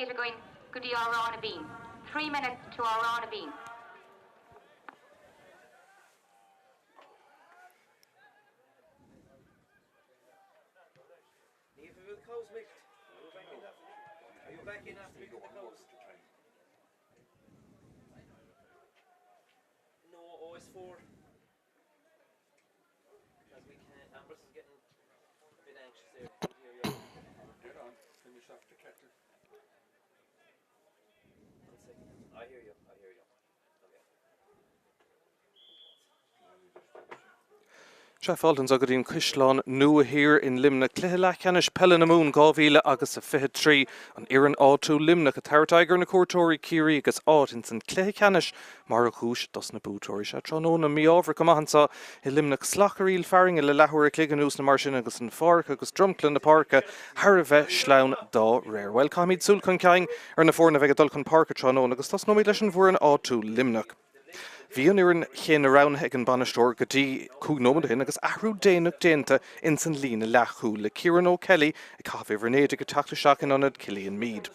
Peile going goody our on a bean. 3 minutes to our on a bean. Are you back in after milking the cows? No, OS4. Because we can't. Ambrose is getting a bit anxious there. Get on. Finish off the kettle. 1 second. I hear you. Okay. Sheffield agadín Caisleán nua here in Limerick. Craobh Peile na Mún 2023 an Iran áú Limerick a Tráchtaire na cuairteoirí Kerry agus áit in san Craobh mar a chúis dos na bútóirí se tránón na Mionúr Mumhan i Limerick slacharíl faring le lehuair cliganús na mar sin agus an farc agus drumclan na parca har a bheith sleán dá réir. Well camid súlcan ceing na fórna bheith dulcan parca tránón agus tas nóid leis an bhuair an áú Limerick. Bhíon ar an chéan around ag an banastóir go dtí cúgnómad hin agus ahrú déanach déanta in san lína lethú le Ciaran Ó Kelly ag caitheamh bhrenéide go teachta an anad Cilíon Mead.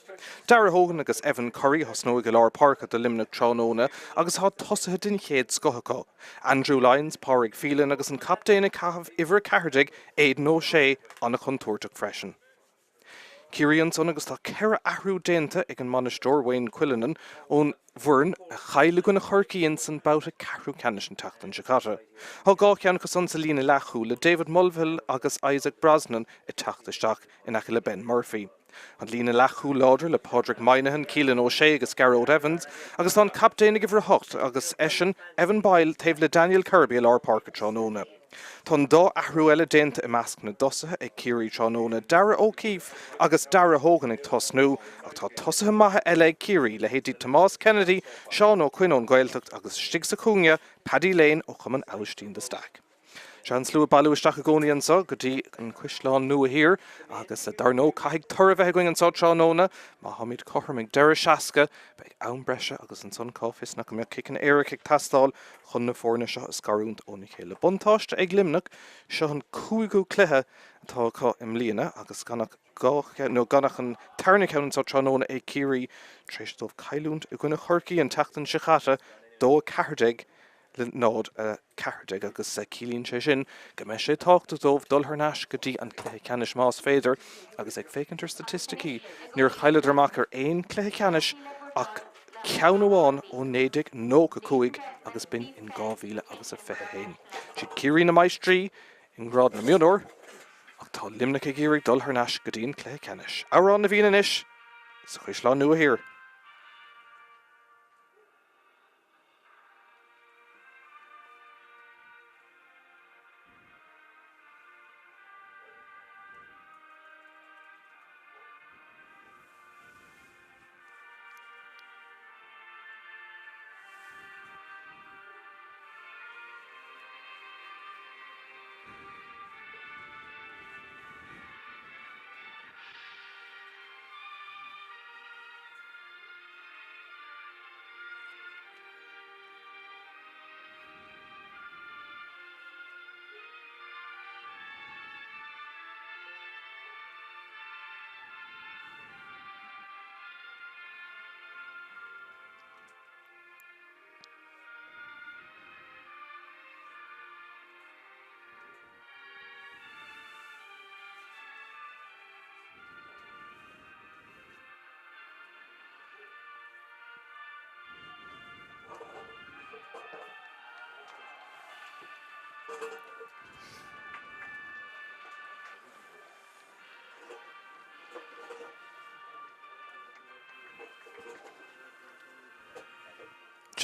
Dara Hogan agus Evan Curry hasnó ag leabhar parca de Limerick tránóna agus há tosathe den chéad scothachá. Andrew Lyons, Pádraig Phelan agus an captéin ag caitheamh Ivor Cahardig Aidan O'Shea anna chun tuairteach freisin. Ciaran son agus tá ceithre ahrú déanta ag an banastóir Wayne Quillinan ón bhuireann a chaile go na chorcaíonn san bouta ceathrú ceannis an teachtain sicata. Tá gá ceann go san sa lína lethú le David Mulvihill agus Isaac Brosnan i teachtasteach in aice le Ben Murphy. An lína lethú láidir le Pádraig Moynihan, Ciaran O'Shea agus Craobh Evans agus tá captéin ag hocht agus Eisian Evan Peile taobh le Daniel Kirby a leabhar parca tránóna. Tá dá ahrú eile déanta i measc na dosathe ag Kerry tránóna Dara O'Keefe agus Dara Hogan ag tosnú ach tá tosathe maithe eile ag Kerry le héadí Tomás Kennedy, Seán Ó Quinn ón Gaeltacht agus Stig sa Cúnge, Paddy Lane ó Chuman Austin de Stack. Sean slú bailúisteach a gcónaíonn sa go dtí an Caisleán nua hir agus a darnó caiigh tora bheith going an sa tránóna má hamid cothram ag deire seasca beag ann breise agus an son cáfis nach go mbeadh cicin éiric ag tastáil chun na fórna seo is scarúnt ó Míchéal. Buntáiste ag Limneach seo an cúigú cluiche atá cá im líana agus ganach an tarna ceann sa tránóna ag Kerry tréistómh cailúnt i gcuine chorcaí an teachtain sicata dó Cahardig le nád Cahardig agus Cilíonn sé sin go mbeidh sé táachta dómh dul thnáis go dtí an cluiche ceannis más féidir agus ag fécintar statisticí níor chaileadar amach ar aon cluiche ceannis ach ceann amháin ó 95 agus bin in 2021. Si Kerry na Maistrí in grád na Mionúr ach tá Limneach ag iarraigh dul thnáis go dtí an cluiche ceannis. Árán na bhíon inis sa Caisleán nua hir.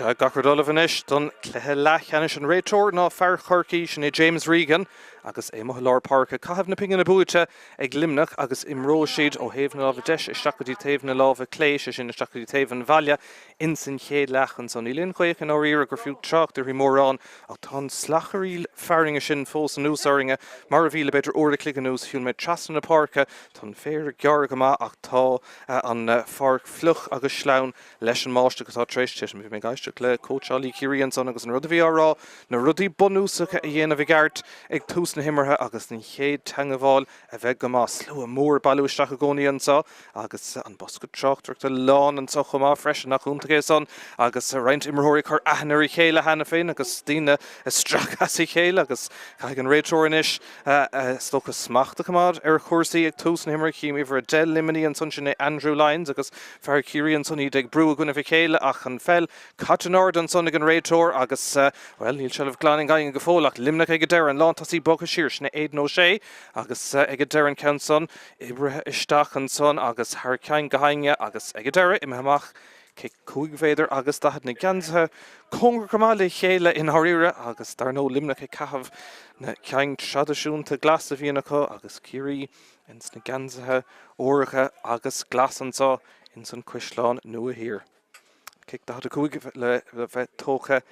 Gachar dul inis don cluiche leithcheannis an réiteoir ná fear chorcaí sin é James Regan agus é mo leabhar parca caitheamh na pingan na buaite ag Limneach agus imró siad ó thaobh na lámha deis isteach go dtí taobh na lámha cléis sin isteach go dtí taobh an bhaile in san chéad lechan son í líon chuoich an áíire gur fiú Tráchtaire mórrán ach tá slacharíl faringe sin fós an úsáringe mar a bhíle beidir uair cliganús hiún méid trasna na parca tá fér gear go ach tá an farc fluch agus sleán leis an máiste go tá tréis bhí mé gaiiste Taoiseach le Coachali Kerry an son agus an rud a bhí árá na rudaí bonúsacha a dhéanamh gart ag tús na himmartha agus na chéad teangaháil a bheith go má slú a mór bailúisteach a gcónaí ansá agus an bosca Tráchtaire lán an so chumá freisin nach úntaché son agus roinnt imreoirí chu aithnar i chéile hena féin agus tíine strachas i chéile agus chaig an réiteoinis stochas smachta cumad ar chuirsaí ag tús na himmartha cíimí bhar de limini an son sin é Andrew Lyons agus fear Kerry an son ag brú a gona bhí chéile ach an fel Catanard an son ag an réiteoir agus well níl seilah gláin gaing go fólach Limneach ag deir an lántasí bocha sírs na 8-sé agus ag deir an count son ibrethe isteach an son agus thar cein gohainge agus ag deir imhamach cé cúig féidir agus dahad na ganzathe congur gomála chéile in háíire agus dar nó Limneach ag cahabh na cein tradiisiúnta glas a bhíanacha agus Kerry ins na ganzathe óiricha agus glasansá in san Caisleán nua hir. Cic dahad a cúig le bheith tócha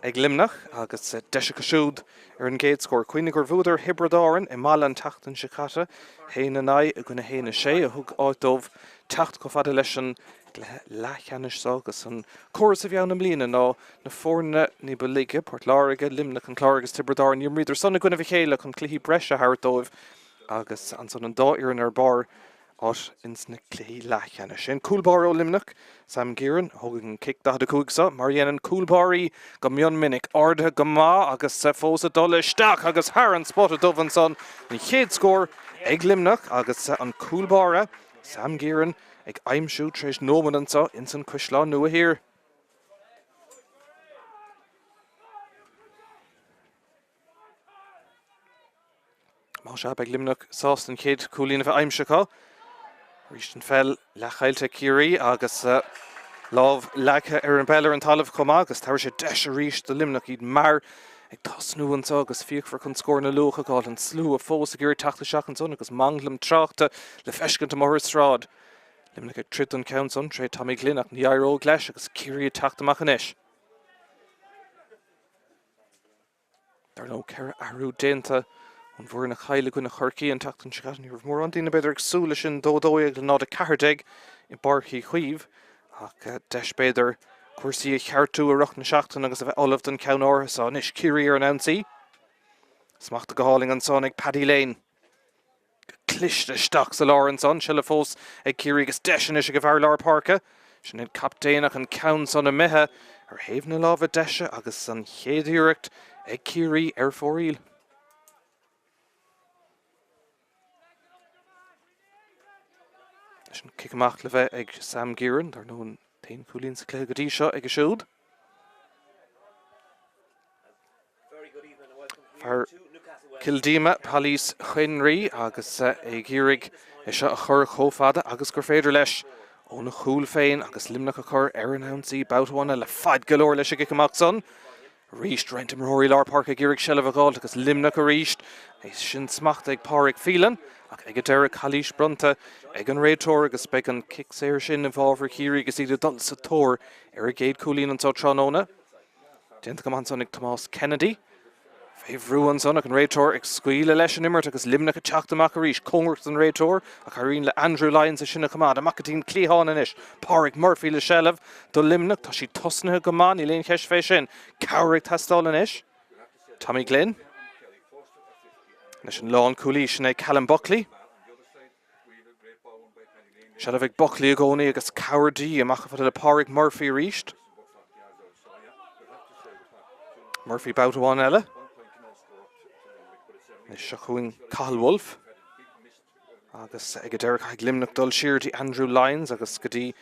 ag Limneach agus deise go siúd ar an géad scór cuoine gur bhúdar Déardaoin i mála an tachtan sicata héana na a gona héana sé a thug áitómh techt go fada leis an lechanis agus an choras a bheanna mlíana ná na fórne ní bulige Port Láirige Limneach an chláragus Déardaoin níor míidir sanna gona bhí chéile chun cluichí breise thardóibh agus an son an dáiran ar bar áit ins na cluichí lechanis. Sin coolbar ó Limneach Sam Gearan thug an cic dahad a cúigsa mar dhéanann coolbarí go mionminic ardathe go má agus fós a dul isteach agus thar an spot a dubh an son an chéad scór ag Limneach agus an coolbára Sam Gearan ag aimsú treis nóman ansá in san Caisleán nua hir. Má se ag Limneach sást an chéad coolína bheith aimseá. Ríist an fel lechailte Kerry agus lámh lecha ar an Peile an talamh chumá agus táir sé deis a ríist do Limneach iad mar ag tasnú ansá agus fiachfar chun scór na lucha gáil an slú a fós a gur teachta seach an son agus manglam tráchta le feiscint am Sráid. Limneach ag trid an count son tre Tommy Glynn ach níaró gleis agus Kerry teachtamach an isis. Dar nó ceir ahrú dénta an bhór na chaile gona chorcaí an teachtan sicata ní raibh mór an daoine beidir agsúla sin dódóigh le nád a ceardeig i barthaí chuomh ach deis beidir cuasaí a cheartú a ruch na seachtain agus a bheith olamh den ceann árthasá inis Kerry ar an ansaí. Smachta go háling an son ag Peile cliste isteach sa lár an son se le fós ag Kerry agus deis is a go bhar lár parca sin ag captéanach an count son a mithe ar thaobh na lámh a deise agus an chéadúireacht ag Kerry ar fóríl. Sin cic amach le bheith ag Sam Gearan dar nó an taon coolín sa clé go dtí seo ag a siúd. Fear Kildíma Pálís Chinrí agus ag Gírig is seo a chur chófada agus gur féidir leis ó na chúl féin agus Limneach a chur ar an ansaí bouthhána le fad golóir leis a gic amach son. Ríist roinnt imreoirí lár parca Gírig seileadh a gáil agus Limneach a ríist is sin smachta ag páric Phelan ach ag a deire chalís brunta ag an réiteoir agus beag an cic séir sin a bhábhar Kerry agus iad a dul sa tóir ar a géad coolín ansá tróna. Déanta go an son ag Tomás Kennedy. Féhrú an son ag an réiteoir ag scuile leis an immert agus Limneach a teachtamach a ríist cóngirt an réiteoir ach chaíonn le Andrew Lyons a sinna chumad amach a tín clíháin inis. Páric Murphy le seileadh do Limneach tá sí tosnathe go má í léon cheis fé sin. Cabhraigh tastáil inis. Tommy Glynn. Leis an lán coolí sin ag Callum Buckley. Seileadh ag Buckley a gcónaí agus cabhardaí amach a le Páric Murphy a ríist. Murphy bouthháin eile. Is seo chuin Cathal Wolf agus ag a deire ag Limneach dul siir di Andrew Lyons agus go dtí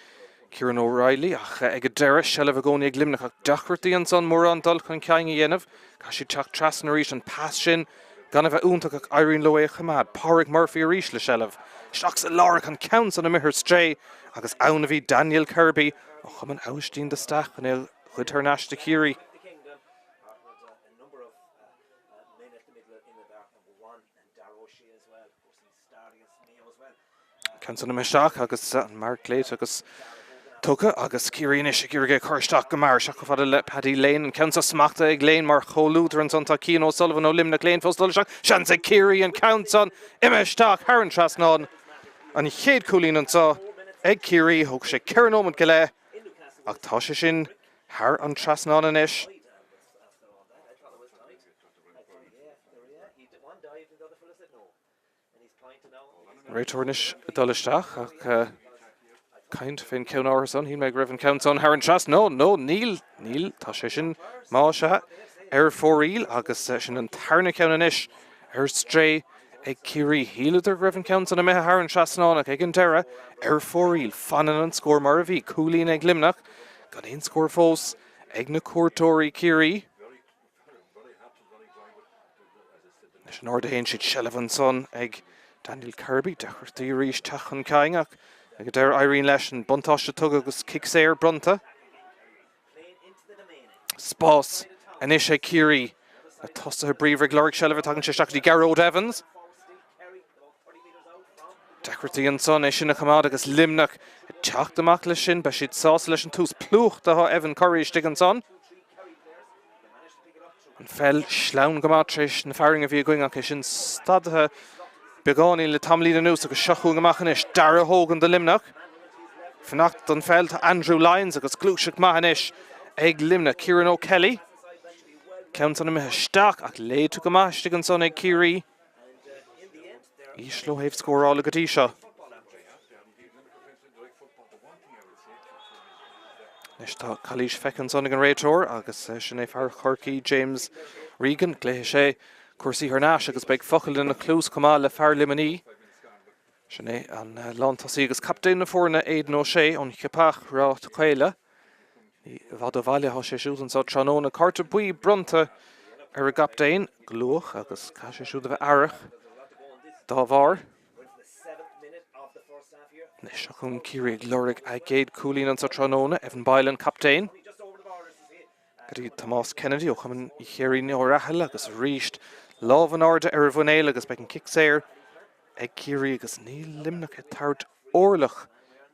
Kieran O'Reilly ach ag a deire seileadh a gcónaí ag Limneach ach dachirtaí an son mór an dul chun ceang a dhéanamh cá si teach trasan a ríist an pass sin gan a bheith úntaach ach éiríonn le a chamad Páric Murphy a ríist le seileadh. Seachs a lárach an count an a mithir stré agus ann a bhí Daniel Kirby ó chum an áistín de staach an éil chud tar náiste Kerry. Cansan me seach agus an Mark Late agus tucha agus Kerry is gur chuirteach go mar seach go fada le Paddy an count smachta ag Lane mar choútar an Santa Kino Sullivan ó Limneach Lane fóstal seach sean ag Kerry an countson imeisteach thar an trasnán an chéad coolín ansá ag Kerry thug sé ceanómant go le ach tá sé sin Har an Trasnán an ish. Rétornish Dullisteach ach kind fin count Orson he make Reverend counts on Haran Tras no Neil Tashishin Masha Fouril agus session and Tarna count an ish Stray Kiri Healer Reverend counts on a Meha Haran Trasnán ag Egantera Fouril Fanan and score Marvi Cooley and Limneach got in score Fos Egna Cortori Kiri Nordain Shid Shelavan son Egg Daniel Kirby, Dachar Rish Tachan Kaingach, ag der Irene Leshen, Buntasha Tugagus Kixair Brunta, Spós, Anisha Kiri, a Tossa Brever Gloric Shelavan Shashakdi Garrod Evans, Dachar and son, Ishina Kamadagus Limneach, Chach the Maklishin, Bashid Sauce Leshen Tus Pluch, the Evan Curry Stigganson, and fell Schlaun Gamatrish, and firing of you going on Kishin, Stadha. Begani le Tamlí the News agus Shachung Machanish, Dara Hogan the Limneach. Fnacht don fell to Andrew Lyons agus Glushik Machanish, Egg Limneach, Kieran O'Kelly. Count on him a Stach, ach lay to Gamash, Digan son Egg Kiri. Ishlo have score all a Gadisha. Nishta Kalish Feckan son again Raytor, agus Shanef Harkey, James Regan, Glehishe. Corsi Hernash agus beg focal in a close Kamal le Far Limini. Shane an Lantasi agus captain na forna Aidan O'Shea on Chipach Ra to Peile. Ni Vadavalia ho she shoot and so Tranona Carter Bui Brunta a captain Gluch agus Cashe shoot of Arach Davar. Nishakun Kiri Gloric Agade Coolin and so Tranona Evan Bylan captain. Gadi Thomas Kennedy o chaman I Kerry no Rahel agus reached Love and order Ervonail agus becken Kixair Egg Kiri agus Neil Limneach a Tart Orlach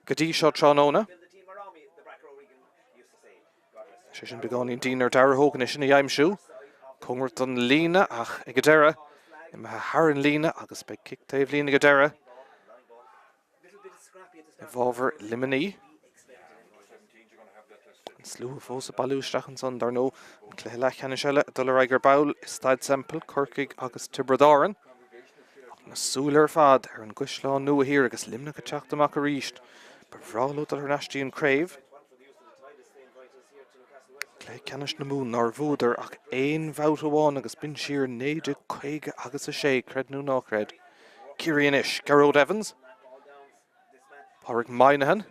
Gadisha Tranona Shishin Begani Diener Dara Hogan is in the Imshu Congreton Lena ach Egadera Im Haran Lena agus beg Kiktave Lena Gadera Evolver Limini Slew fós a balú strachan son dar no Caisleán Canishella Dullariger Bowl Stad Semple Kirkig agus Déardaoin na Súler fad an Caisleán nua here agus Limneach a Teachtamach a ríist Bevralo Dullar Nashti and Craobh Clay Canish na Moon nor Vúder ach ein vout awan agus bin sheer neide Quaig agus a Shea cred nu ná cred Kiri Anish Garrod Evans Pádraig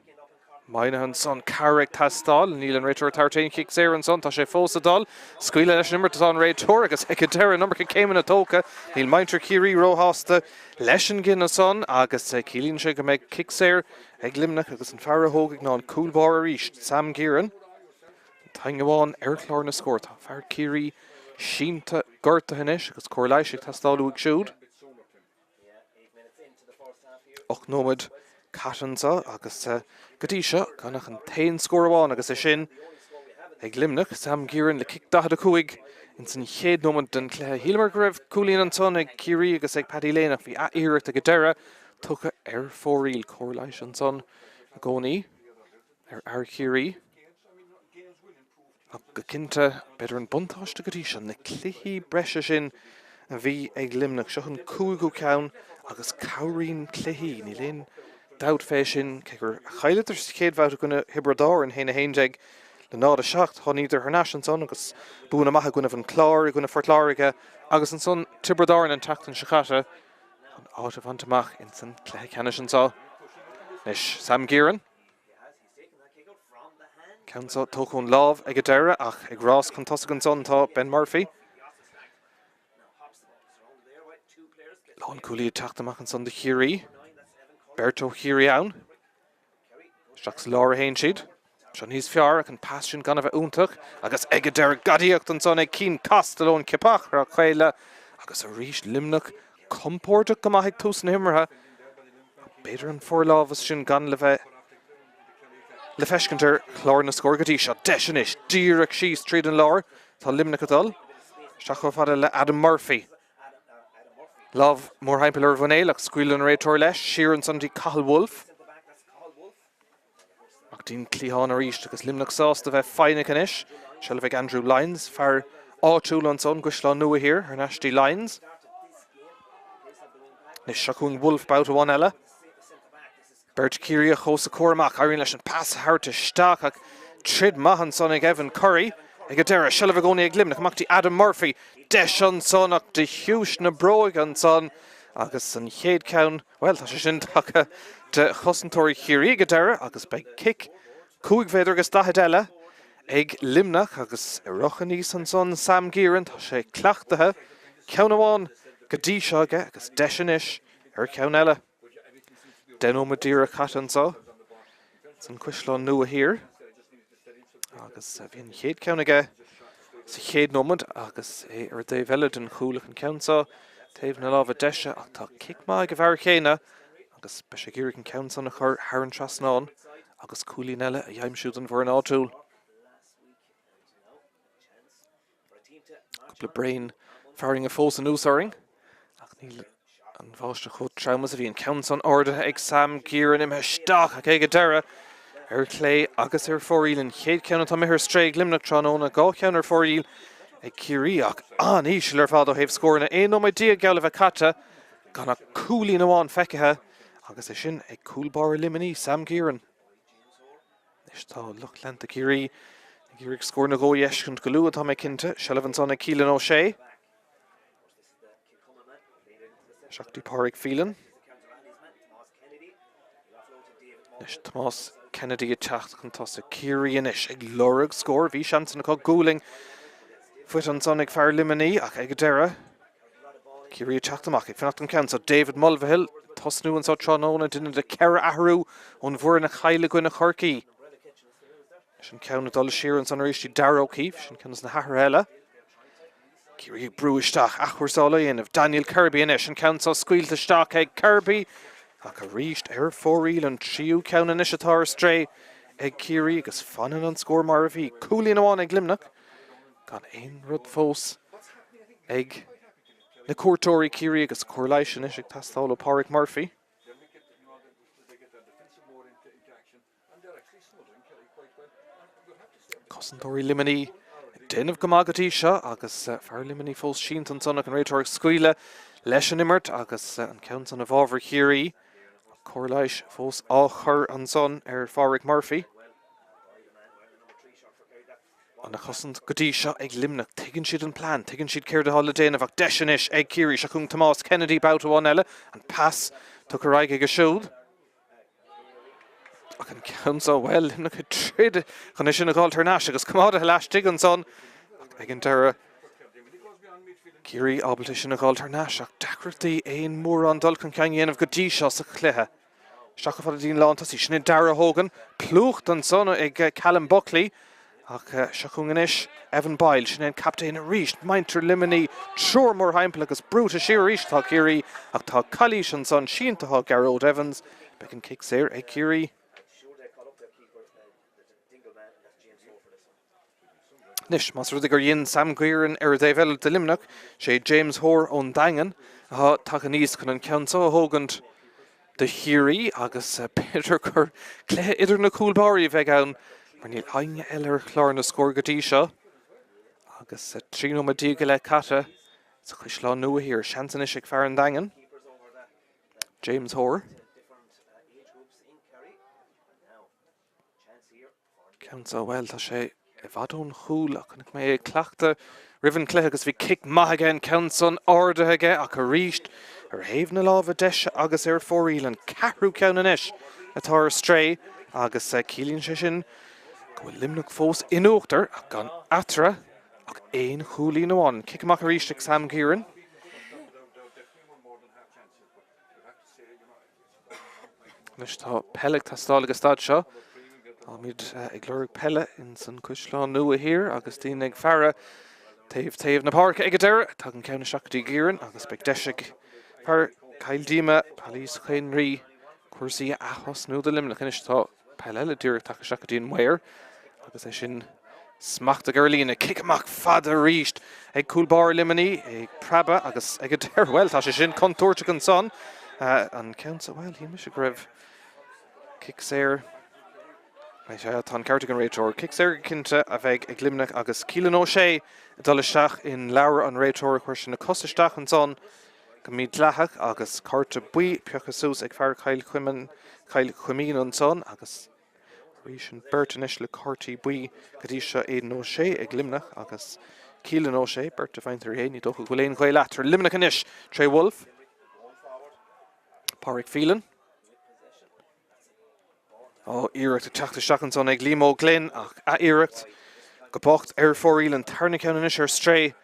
Moynihan son Carrick Tastal, Neil and Rachel Tartain kicks Aaron son, Tashe Fosadal, Squeala Lesh number to on Ray Torregas, Hecatera number came in a toka, Neil Minter Kiri Rohasta, Leshengin a son, Agus Keelan Shake make kicks Air, Eglimnach, Agus and Farah Hogig non Coolbar reached, Sam Gearan, Tangawan, Eric Lorna scored, Far Kiri, Shinta, Gorta Hanish, Agus Corlashik Tastal Luig Shud, Och Nomad. Catansa agus Gadisha ganach an tain scoreháin agus a sin ag Limneach Sam Gearan le kick dahad a cuaig in san chéad nómad den clé Hílamar go raibh Coolín an son ag Kiri agus ag Paddy Lénach bhí a iirecht a Gadera tucha Fouril Corlais an son a gcónaí Kiri ach go cinnte beidir an buntáiste Gadisha na cluichí breise sin a bhí ag Limneach seo an cúigú ceann agus cowrín cluichí ní léon Doubt fashion, kicker highlighter skate vout gonna Hibradar and Hena Hainjeg, the nod a shacht, hon either her nation son, agus Buna Maha gonna van Clar, gonna Fort Lariga, agus and son Tibradar and Tachtan Shakata, and out of Antamach in St. Canish and saw. Nish Sam Gearan. Council Tokun Love, Egadera, ach, Egras Contosigan son ta Ben Murphy. Lon Cooley Tachtamach and son the Kiri. Berto Hiriaun. Straks Laura Hainsheed. Sean his Thiar can pass sin gan of úntach agus Egadera Gadiacht an son ag Keen Caisleán Kipach ra Caile agus a ríis Limneach compórtach go maith tús na himmartha. Beidir an forlábhas sin gan le feiscintar chlár na scór Gadisha deisinis díreach síos tríd an lár tá Limneach a dul. Seach fada le Adam Murphy. Love more hypeler Vonail, like Squeal and Ray Torlesh, Sheeran Sunday Cahill Wolf. Dín Cleán ar íist agus Limneach sásta bheith fáinne canis. Shall bheith Andrew Lyons fear áitiúil an son Caisleán nua here ar Nasty Lyons. Nis Seacún Wolf bout one eile. Bert Kerry a chós a Cormac airíonn leis an pass háirte isteach ach trid Mumhan son ag Evan Curry. Ag a deire Shall bheith gcónaí ag Limneach amachtaí Adam Murphy. Deis an son ach de hiúis na broig an son. Agus an chéad ceann, well, tá sé sin tacha de chosantóirí Kerry go deire agus beag kick. Cúig féidir agus dahead eile ag Limneach agus i rochan níos an son Sam Gearan tá sé cleachtathe. Ceann amháin go dtí seo aige agus deis inis ar ceann eile. Den Madeira cat an sá. San Caisleán nua here. Agus bhíon chéad ceann aige sa chéad nómad agus é ar Dave eile den chúlach an ceann sá. Taobh na lábh deise ach tá kick má go bhar chéine agus be sé Gearan an ceann san a chur Haran Trasnán agus cúlín eile a dheimsiúd an bhór an áitiúil. Couple of brain firing a fós an úsáring. Ach níl an bháiste chud traumas a bhí an ceann san orda ag Sam Gearan im heisteach ag go deire ar clé agus ar fóríl an chéad ceann tá mithir stréig Limneach tróna gá ceann ar fóríl ag Kerry ach an ísisiil ar fád ó héobh scórna é nó mai dia geall bheith caite gan a cúlín amháin feicithe agus é sin ag cúlbar limení Sam Gearan. Is tá luch lenta Kerry ag scór na ggó dhéiscint go luúa tá mé cinnte Shall an son ag Cialan O'Shea. Seachtaí páric Phelan. Is Tomás Kennedy a techt chun tosa Kerry inis ag lorug scór bhí seansan acu gúling fuit an son ag fear limení ach ag deire Kerry a techt amach ag fannacht an ceann so David Mulvihill tosnú an sá tróna duine de ceire ahrú ón bhuair na chaile goine chorcaí. Sin ceann dul siar an son aríistí Darragh O'Keefe sin ceannas na hathair eile. Kerry brúisteach achhuirsála dhéanamh Daniel Kirby inis an ceann sá scuilte isteach ag Kirby ach a ríist ar fóríl an tríú ceann inis atá ar stré ag Kerry agus fanan an scór mar a bhí cúlín amháin ag Limneach gan éon rud fós ag na cuairtóirí Kerry agus Corleis inis ag tastáil ó Páric Murphy. Cosantóirí limení déanamh go mágatí seo agus fear limení fós sínt an son ag an réiteoir scuile leis an imirt agus an ceann son a bhábhar Kerry Corleis fós á chur an son ar Páric Murphy. An a chosant go dtí seo ag Limneach tuigeann siad an plán, tuigeann siad céir de hála déanamh ach deis inis ag Kerry Seacún Tomás Kennedy bout amháin eile an pass tuc a raig ag a siúd. Ach an ceann sá well Limneach a trid chun is sin a gáil tarnáis agus cumáda leistigh an son ag an deire Kerry ábalta sin a gáil tarnáis ach deacrachtaí éon mór an dul chun ceann dhéanamh go dtí seo sa chluithe. Seach fad a dín lántasí sin Darragh Hogan plúcht an son ag Callum Buckley ach Seacún inis Evan Peile sin captain a ríist maintar limení treoir mór haimpla agus brúta siar ríist tá Kerry ach tá Cailís an son síntatá Garrod Evans becin kick séir ag Kerry. Nis mas rud gur dhéann Sam Gearan ar Dave eile de Limneach sé James Hoare ón Dangan a take níos chun an ceann sá thógant de Kerry agus Peter gur clé idir na cúlbáirí bheith ann mar níl aine eile ar chlár na scór go dtí seo agus trí nómadí go le caite sa Caisleán nua here seansan is ag fear an Dangan. James Hoare. Ceann sá well tá sé I bhadón chúl ach chunig mé cleachta rivan clé agus bhí kick maith aige an ceann son orda aige ach a ríist ar thaobh na lábh deise agus ar fóríl an ceathrú ceann inis atá ar stré agus cílíonn sé sin go bhfuil Limneach fós inúachtar ach gan atra ach éon chúlín amháin kick amach a ríist ag Sam Gearan. Nis tá Peile tastáil agus stad seo. Míid ag glóric Peile in san Caisleán nua here agus tín ag fearra taobh na páirce ag a deire tá an ceanna seachtaí Gearan agus beag deisiigh fear Caildíma Palís Chéanrí cuasaí achos nó de Limneach inis tá Peile eile dúireach take seachtaí an mhair agus é sin smacht a gurlína kick amach fad a ríist ag cúlbar limení ag praba agus ag a deire well tá sé sin contúirte an son an ceann sa well hí mis a greibh kick séir Tá Cardigan réiteóir kick cinnte a bheith ag Limneach agus Caisleán O'Shea dolisteach in leabhar an réiteóir chuir sin na costisteach an son go míad leathach agus carta buí peochas sús ag fear Cail Chuimín an son agus rís an Bertanis le cartaí buí go dtí seo Éideann O'Shea ag Limneach agus Caisleán O'Shea Berta feintar héin ní dócha go léon chuil leatar Limneach inis Tré Wolf Pádraig Phelan Iirecht a teachtasteach an son ag Límó Glynn ach a Iirecht go bocht fóríl an tarnacán inis stré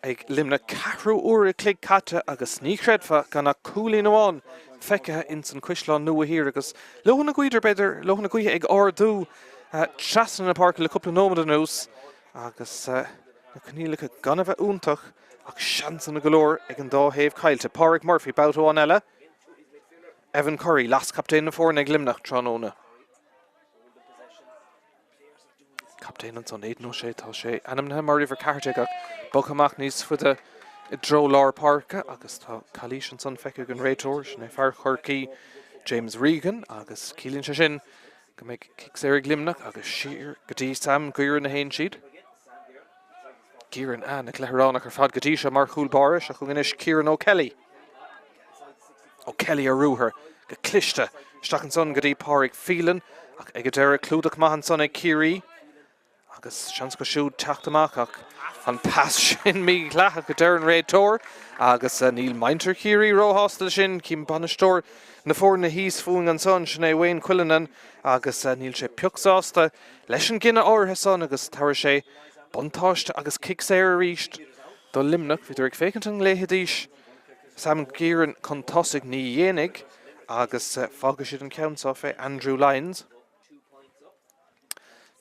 ag Limneach carú uair clig caite agus snícredfa gan na cúlín amháin feicethe in san Caisleán nua hir agus lohanna guidir beidir lohanna guithe ag ardú trasan na park le cúpla nómada nús agus na cnílacha gan a bheith úntach ach seansan na golóir ag an dáhéamh caiilte Pádraig Murphy boutáin eile Evan Curry las captain na fórna ag Limneach tróna Captain an son Éideann O'Shea tá sé anamna mar river carte ach boghamach níos fuide I dro lár parca agus tá Cailín an son feice an réiteóir sin fear chorcaí James Regan agus Cailín se sin go méid kick ag Limneach agus siar go dtí Sam Guireann na haon siad Guireann ag leithránach ar fad go dtí se mar chúlbáire se chu inis Kieran O'Kelly O'Kelly a rúthair go cliste isteach an son go dtí Pádraig Phelan ach ag deire clúdach maith an son ag Kerry agus seans go siúd teachtamach ach an pass sin mí leathach go deir an réiteóir agus níl maintar Kerry róhástal sin cím banistóir na fór na híos fuing an son sin é Wayne Quillinan agus níl sé peachsásta leis an gine áirithe son agus tar sé buntáiste agus kick a ríist do Limneach viidir ag fécint an léhadíis Sam Guireann chun tosaigh ní dhéananig agus fágadh siad an ceann fé Andrew Lyons.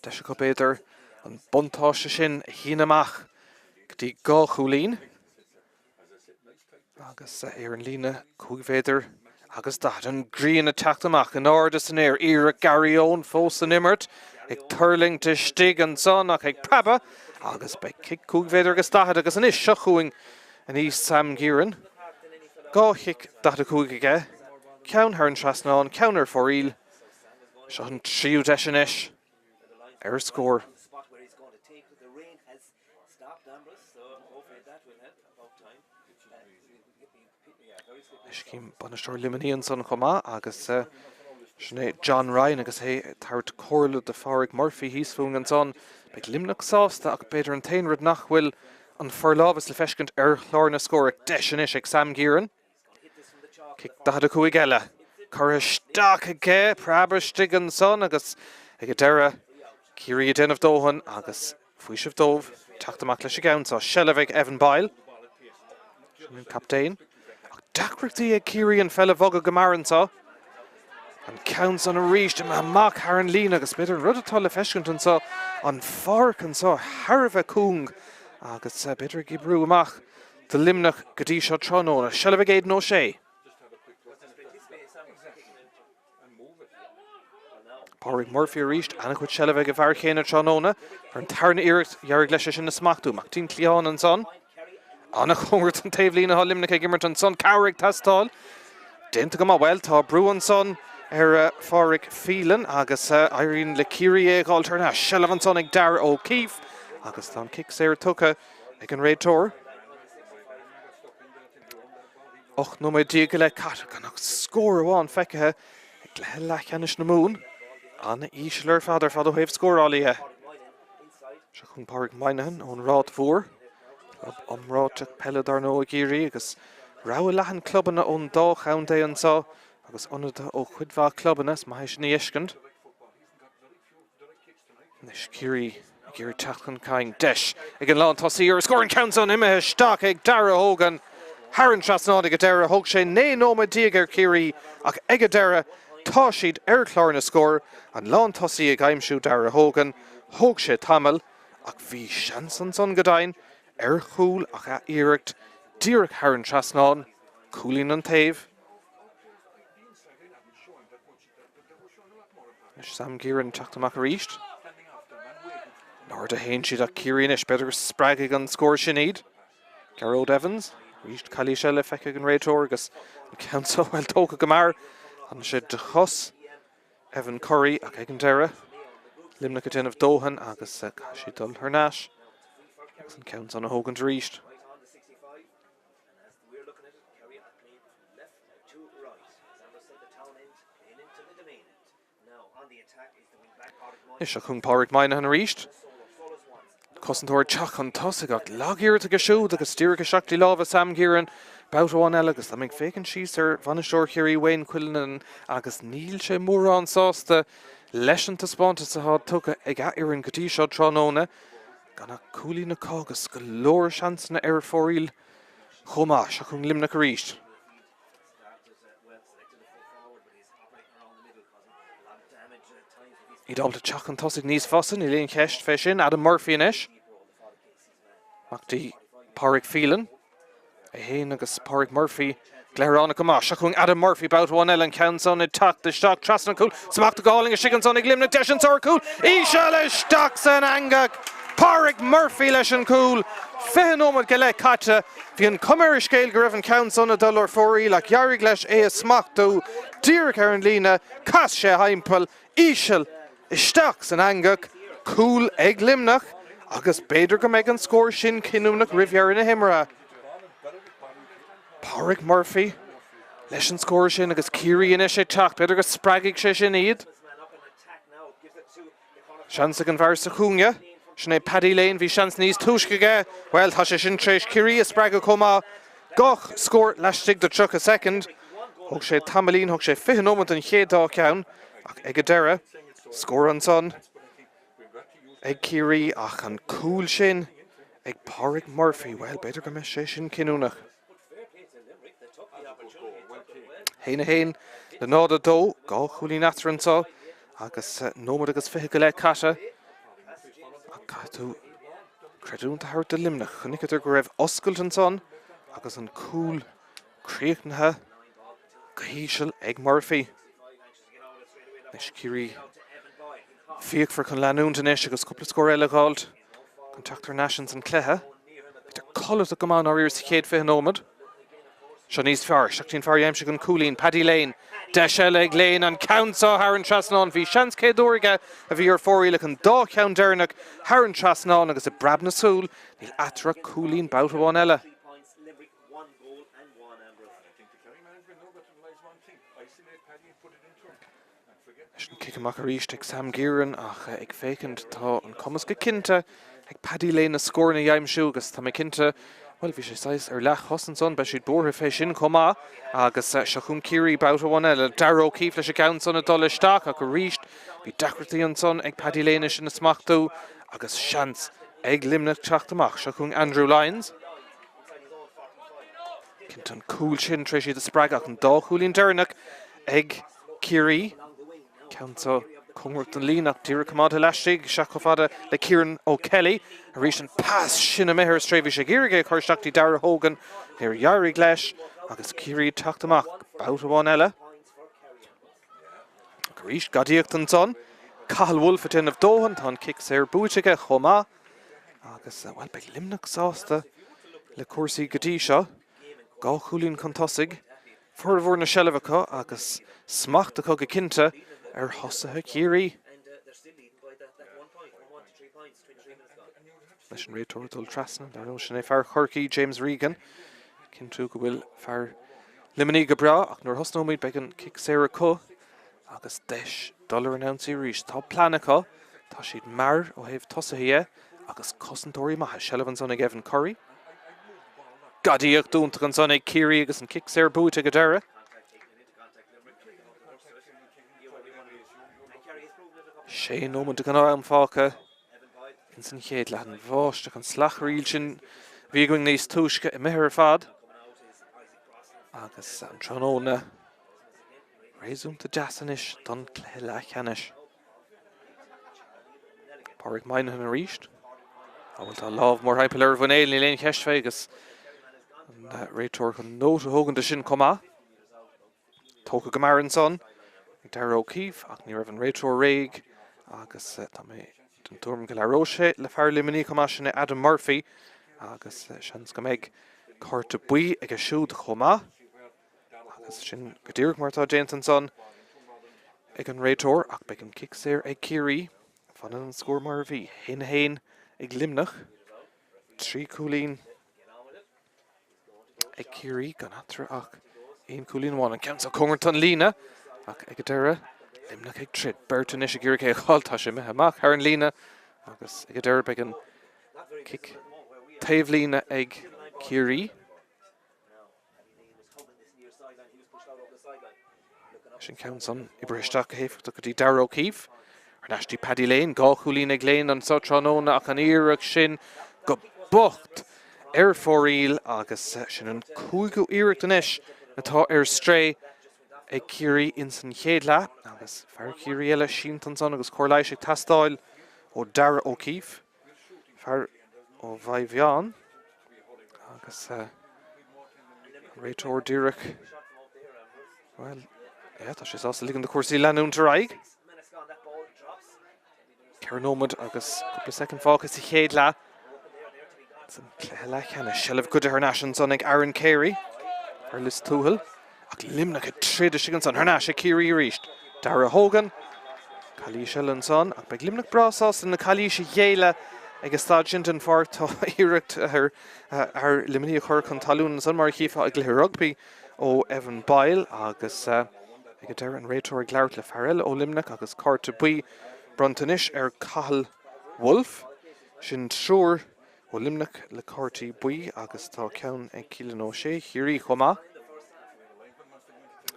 De se go beidir an buntáiste sin híanamach go dtí gá chúlín agus ar an líne cúghéidir agus dat an gríon a teachtamach an áda san éir Iarracht Garryowen fós an immert ag turling de stig an son ach ag praba agus bei kick cúghéidir agus dahad agus an is seo chuing an is Sam Guireann. Gá hic data cúige ceann ar an trasnáin ceann ar fóríl seo an tríú deis an isis ar scór. Is cím banistóir Limneach son chomá agus sinné John Ryan agus tart cóirla de Pádraig Murphy híos fuing an son beag Limneach sásta ach beidir an tainrad nach bhfuil an forlábhas le feiscint ar chlár na scóir deis an isis ag Sam Guireann. Kick dada cúig eile Curra staach ag prabar stig an son agus ag deire Kerry a déanamh dóhan agus fuiisih dómh teachtamach leis a gceann tá Shellavig Evan Peile sin captain ach dacreachtaí ag Kerry an fella bhogad go marantá an ceann son a ríist amach ar an lín agus beidir rud atá le feiscint an sa an farc an sa Harbheith cúng agus beidir ag brú amach de Limneach go dtí seo tróna Shellavig Éideann O'Shea. Pádraig Murphy a ríist anna chuid Shellavig a bhar chéine tróna ar an tarna Iarracht dhearg leis sin na smachtú ach tín Cleán an son anna chungart an taobhlín a Limneach ag immert an son cabhairg tastáil dénta go má bhfuil tá brú an son ar Pádraig Phelan agus Irene le Kerry ag alterna Shellavig an son ag Darragh O'Keefe agus tá an kick ar tucha ag an réiteóir. Och nó mé díag le cat ganach scór amháin feicethe ag leithcheannis na mún anna ísleir fadar fad ó héamh scórálaithe. Se chun Pádraig Moynihan ón rád mhór amráteach Peile darnó a Géirí agus rá lehan clubbanna ón dá chaun dé an sá agus onada ó chuidhá clubbanna má hééis ní iscint. Nis Géirí teachchan caing deis ag an lán tosaí ar scór an ceann son imethe staach ag Darragh Hogan Haran trasnáda go deire thug sé né nóma díag ar Kerry ach ag deire tá siad ar chlár na scór an lán tosaí ag aimsiú Darragh Hogan thug sé tamil ach bhí seansan son godain ar chúl ach a Iarracht díreach Haran trasnáin cúlín an taobh. Is Sam Guireann teachtamach a ríist. Náir a haon siad ach Kerry is beidir spreag an scór sin iad. Gerald Evans ríist Cailí le feice an réiteóir agus an ceann bhfuil tócha go mar an sé de chus Evan Curry ach ag an deire Limerick a of Dóhan agus she dul her nash. And counts on a Hogan to reach. Right on the 65, and as we're looking at it, Kerry made left to right. As Amber said, the town end, in into the domain end. Now on the attack is the wing back Pádraig Is Shakung Pádraig Moynihan reached. Cossentor Chach on Toss got Logir to Gashu, the Gastirica Shakti Lava, Sam Giran, Boutawan Elegus, the McFaken Sheeser, Vanishore Kerry, Wayne Quillen, Agus Neil She Muran Sauce, the Leshen to Spontus, the Hod took a Gatirin Katisha Tronona. Gana Cooley na Cogus, galore chance na air foril. Choma, Shakung Limerick reached. He doubled a Chach and Tossig Nies Fossen, Elaine Kesh, Feshin, Adam Murphy and Ish. Macdi Pádraig Phelan. Ahain agus Pádraig Murphy. Glarana Kama, Shakung Adam Murphy, bout 1 Ellen counts on it, Tuck the Stock, Trasna Cool, Smack the Galling, a Chickens on a Limerick, Deshan Sorcool, Ishalish, Stocks and Angak. Pádraig Murphy leis cool. Fehanómad gale caite. Bhíonn cumir scéil go raibh an counts on a dollar forí like Yarrig leis é a smachtú. Díreach ar an lína. Cas sé haimpel. Íseal. Isteach an angach. Cool ag Limneach. Agus beidir go méid an scór sin cinúnach ribhear ina himra. Pádraig Murphy. Leis an scór sin agus Kerry in sé teach. Beidir go spraigigh sé sin iad. Seansa an bhar sa chúnge. Sinead Peile bhí seans níos túisce well tá sé sin tréis Kerry a spraga comá gach scór leistigh do truch a second thug sé tamlín thug sé fihanómad an chéadá ceann ach ag a deire scór an son ag Kerry ach an cool sin ag Pádraig Murphy well beidir go meis sé sin cinúnach héin a héin le nád a dó gá chúlí natran sá agus nómad agus fiche go le caite Catú creún a de Limneach chunig go raibh oscailt an son agus an cool críochnathe Caisleán ag Murphy. Leis Kerry fiach for chun leanúnta inis agus cúpla scór eile gáilt chun teachtar nations an cléthe. Beidir colat a go mán áir sa chéad fihanómad. Seo níos fearr, seachtaín fearr aimse an coolín, Paddy Lane, Deis ag Lane an count á Haran Trasnán, bhí seans céadúige a bhí ar fóríach an dá ceann dearnach Haran Trasnán agus a brab na súl, níl atra coolín bout bháin eile. Leis an cic amach a ríist ag Sam Giran ach ag fécint tá an commas go cinnte ag Paddy Lane na scór na dheimsiú agus tá cinnte well, bhí sé sais ar leach hosan son be siad bortha fé sin comá agus Shakung Kerry bout bháin eile Darragh O'Keefe leis a count son a dul isteach ach go ríist bhí decrataí an son ag Paddy Lane sin na smachtú agus seans ag Limneach teacht amach Shakung Andrew Lyons. Cint an cool sin tréis siad a sprag ach an dá chúlín dearnach ag Kerry. Count so Cumhairt an líach tíre cumada leistigh seachfada le Kieran O'Kelly a rís an pass sin a methir stréimhí sé ggéirige chuirteachtaí Darragh Hogan ar Yarrig leis agus Kerry teacht amach bout bháin eile. Go rís gadíocht an son Cathal Wolf at of Dóhan tá an kicks ar búteige chomá agus well be Limneach sásta le cuasaí gotí seo gá chúlín chun tosaigh furbhór na Shelvacha agus smacht a go cinnte ar hosathe Kerry. Leis an réiteoir dul trasna dar nó sin é fear chorcaí James Regan cin tú go bhfuil fear limení go bra ach nuair thosnóid beag an kick séire có agus deis dollar an ounce rís tá planacha tá siad mar ó héobh tosathe agus cosantóirí maithe Shelvan son ag Evan Curry. Gadíocht dúnta an son ag Kerry agus an kick séir búte go deire. sé nómad gan an fáca in san chéad le an bháisteach an slachríil sin bhí going níos túisce i mithir fad agus an tróna réúnta deasanis don clé le cheanis. Pádraig Moynihan a ríist bhfuil tá lámh mór haipil ar bhain éil ní léon cheistfé agus an réiteoir chun nóta thógannta sin comá tócha go mar an son ag Darragh O'Keefe ach ní raibh an réiteoir réig agus tá mé den túm go leróise le fear limení comá sinna Adam Murphy agus seans go méid cárta buí ag a siúd chomá agus sin go dtíreach martá Jameson son ag an réiteoir ach beag an kick séir ag Kerry Fan an scór mar bhí. Hain ag Limneach. Trí cúlín ag Kerry gan atra ach. Ein cúlín bháin an ceann sa Congerton lína. Ach ag deire Limneach ag trid. Bertan is a gur ché cháiltá sé mithe amach ar an lína. Agus ag deire beag an kick taobh lína ag Kerry. Sin ceann son I bristeach héifach go dtí Darragh O'Keefe. Ar nastí Caisleán, gá chúlín ag léin an Sotranóna ach an iarach sin go bocht ar fóríl agus sin an cúigú iarach den isis atá ar stré ag Kerry in san chéadla agus fear Kerry eile síntan son agus cóirlaigh ag tastáil ó Darragh O'Keefe. Fear ó Bhaidhbheán agus réitóir díreach. Well, yeah, tá sé sásta ligean de cuasaí leanúntar aig. Cearnómad agus cúpla second fágus I chéadla. San cléile cheanna seileamh go ar nasin son ag Aaron Carey ar lis túhal. Ach Limneach a tríd a sigan son ar nas a Kerry ríist. Darragh Hogan, Caisleán an son, ach beag Limneach brásás in na Caisleán dhéile agus stáid sin an fár tá iirecht ar Limneach chur chun talún an son mar chifa ag le rugby ó Evan Peile agus ag deir an réitóir ag leabhart le Farrell ó Limneach agus cárta buí Brontanis ar Cathal Wolf. Sin trúr ó Limneach le cártaí buí agus tá ceann ag Ciallain Ó Sé, Thiar chomá.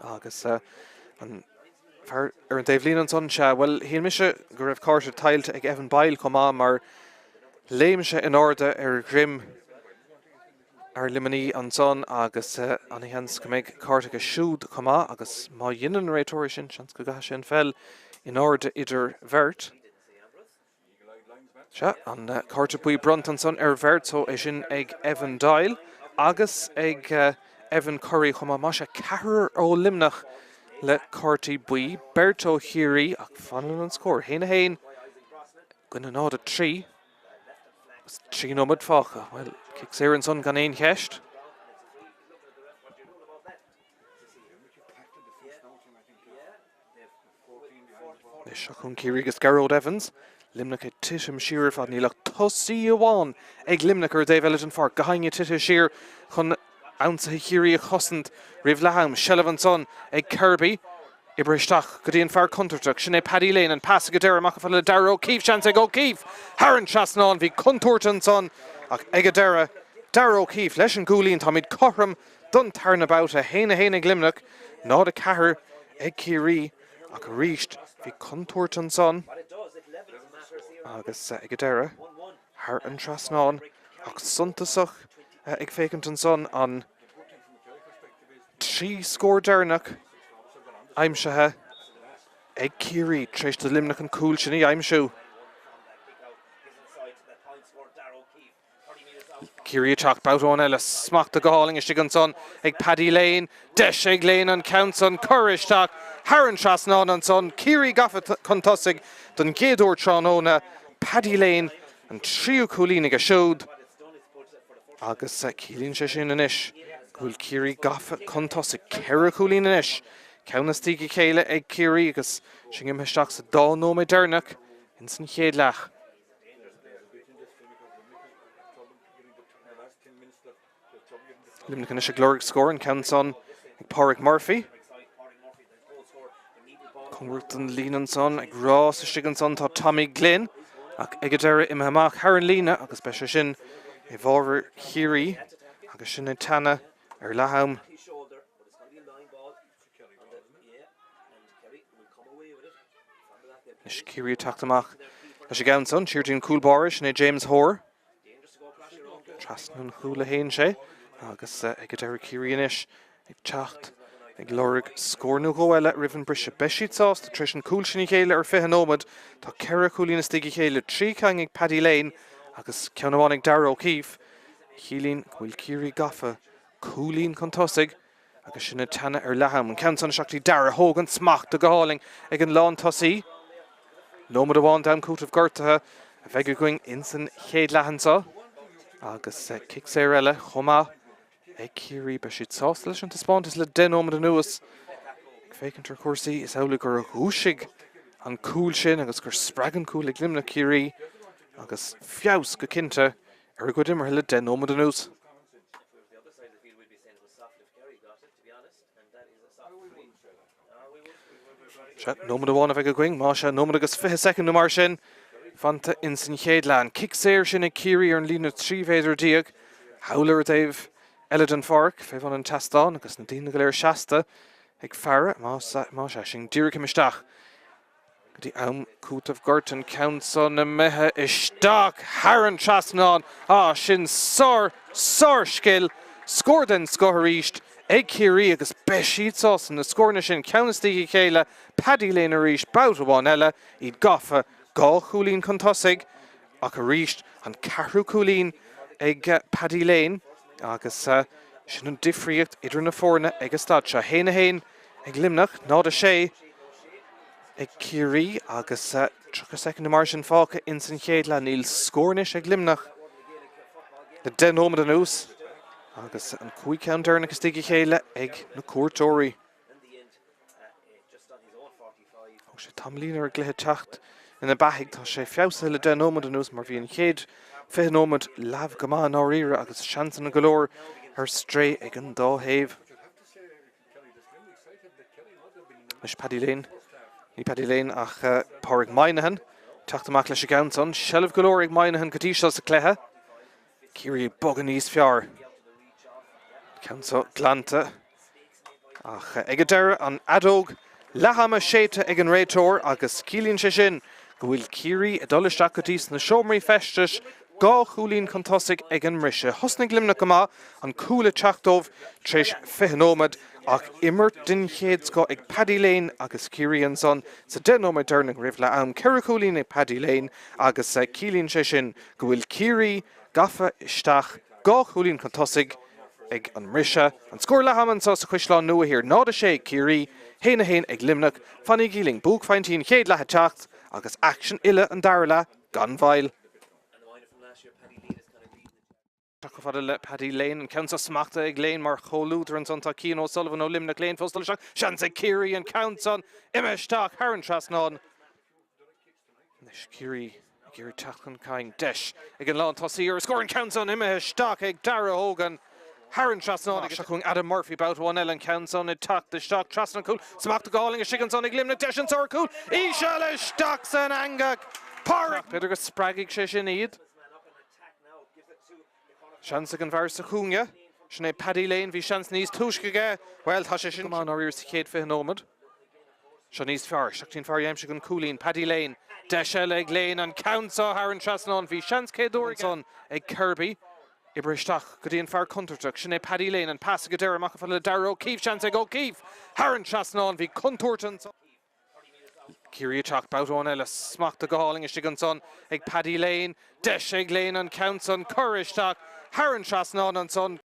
Agus an fear ar an Dave Línan son se, well, híon mise go raibh cárta tailte ag Evan Peile chomá mar léim se in orda ar grim ar Liminaí an son agus an hens go méid cárta go siúd chomá agus má dhéanaan réitóir sin seans go gaith sin fel in orda idir bheirt. Se an cárta buí Brontan son ar bheirt so é sin ag Evan Doyle agus ag Evan Curry chomá má se cehar ó Limneach le cártaí buí Berto Thiar ach fanan an scór hain gona nád a trí. Trí nómad fácha. Well, kick sé an son gan éon cheist. Is seo chun Kerry agus Garrod Evans. Limneach ag titim siar fad nílach tosaí amháin ag Limneach ar Dave Ellison Fark. Gahainge titim siar chun ounce Kerry a chosint rih leham seileamh an son ag Kirby. I bristeach go dtíon fear contarteach sin é Paddy Lane an pass go deire amach le Darragh O'Keefe chance ag O'Keefe. Haran trasnán bhí contúirt an son ach ag a deire Darragh O'Keefe leis an gúlín tá míid cothram don tarn about a héna ag Limneach nád a cehar ag Kerry ach ríist bhí contúirt an son agus ag a deire Har an trasnán ach suntasach ag fécant an son an trí scór dearnach aimsethe ag Kerry tréis de Limneach an cúil sin I aimsú. Kerry teach boutáin eile smacht a gáling is an son ag Paddy Lane, deis ag Lane an count son Courish teach Haran trasnán an son Kerry gafa contosig don géadúir Tráchtaire Paddy Lane an tríú cúlín ag a siúd agus cílín sé sin inis gúil Kerry gafa contosig ceithre cúlín inis. Ceannas tíí chéile ag Kerry agus sin imtheisteach sa dá nóméid dearnach in san chéadlach. Limneach is a glóric scór an ceann son ag Pádraig Murphy. Conúirt an línan son ag rás a sigan son tá Tommy Glynn ach ag a deire imime amach Haran lína agus beise sin I bhór Kerry agus sin é tanna ar leham. Is Kerry taachtamach leis a gceann son tíirtín cúlbáris na James Hoare. Trasnan chúla héin sé agus ag a deir Kerry inis ag teacht ag glóric scór nó go eile rihann brise beisiad sásta tris an cúil sin chéile ar fiche nómad tá ceithre cúlín na stiigi chéile trí ceang ag Paddy Lane agus ceann amháin ag Darragh O'Keefe. Chiallaín bhfuil Kerry gafa cúlín contosig agus sinna tanna ar leham an ceann son seachtaí Darragh Hogan smacht a gáling ag an lán tosaí. Nómad amháin dam cútamh gortathe a bheith going in san chéadlehansa agus kick sé eile chomá ag Kerry beisiad sásta leis an taspáint is le den nómad an nuas ag fécintar cuasaí is eola gur a húsigh an cúil sin agus gur spragan cúil ag Limneach Kerry agus fiaus go cinnte ar go dimmer le den ómad an ús. The other side of the field we'd be saying it was soft if Kerry got it, to be honest, and that is a soft free. Nómad a bháin a bheith go going, má se nómad agus 5 second na mar sin. Fanta in san Caisleán. Kick séir sin ag Kerry ar an lína 3 féidir díag. Howler Dave Eledon Fark, fé van an testán agus na dína go léir seasta ag fearra, má se sin díra imisteach. Go dtí am cútamh Gorton Countson na methe isteach Haran Trasnán sin sár skill scór den scothríist ag Kerry agus beisiad sásan na scórna sin ceannastaí chéile Paddy-Lane a ríist bout amháin eile iad gafa gá chúlín chun tosaigh ach a ríist an carú chúlín ag Paddy-Lane agus sin an difríocht idir na fórna ag stad se héna héin ag Limneach nád a sé ag Kerry agus 3 second na mar sin fáca in san Caisleán níl scórnis ag Limneach na den ómad an ús agus an cúig counter na costíigi chéile ag na cuairteoirí. Ó sé tamlín ar gluthe techt ina baithigh tá sé fiabhsa le den ómad an ús mar bhí an chéad fiche ómad leabh go maith áiríre agus seansan na golóir ar stré ag an dá-thaobh. Leis Paddy-Lane. Ní Paddy-Lane ach páirg Mionúr techt amach leis a Countson. Shelf golóir ag Mionúr go dtí seo sa cléthe. Kerry bogan níos fearr. Countson glanta. Ach ag a deire an adóg leham a séite ag an réitóir agus cílíonn sé sin go bhfuil Kerry a dul isteach go dtí na seomraí festais gá chúlín chun tosaigh ag an rise. Thosnaigh Limneach go maith an cúla Tráchtaire tríis 5 ómad ach immert den chéad sco ag Paddy-Lane agus Kerry an son sa den ómad dearnach rih le am ceithre chúlín ag Paddy-Lane agus cílíonn sé sin go bhfuil Kerry gafa isteach gá chúlín chun tosaigh ag an rise. An scór leham an sa Caisleán nua hir nád a sé Kerry héna héin ag Limneach fannig gíling búg faintín chéad lethe teacht agus action ile an darla gan bhail. Go fada le Paddy-Lane an Countsa smachta ag Lane mar cholútar an sonta Cian O'Sullivan ó Limneach Lane fóstal seach seans ag Kerry an Countson imisteach Haran Trasnán. Nes Kerry teachchan cain deis ag an lán tosaí ar scór an Countson imisteach ag Dara Hogan Haran Trasnán ag seachún Adam Murphy bout one Ellen Countson ag tach de stock Trasnán cool smachta gáling a siganson ag Limneach deis an sár cool Míchéal isteach san angach Park Peter go spragig sé sin iad. Seans ag an bhar sa chúnge, sin é Paddy-Lane bhí seans níos túisce well tá sé sin má áiríir sa chéad 5 ómad. Se níos fearr, seachtaín fearr dhéim se an cúlín Paddy-Lane, deis eile ag Lane an Countsa Haran Trasnán bhí seans céadúir son ag Kirby. Ibristeach go dtíon fearr contorteach sin é Paddy-Lane an pass go deire amach le Darragh O'Keefe seans ag O'Keefe. Haran Trasnán bhí contortan. Kerry teach boutón eile smachta gáling a siganson ag Paddy-Lane, deis ag Lane an Countson curisteach Haran Trasnán an son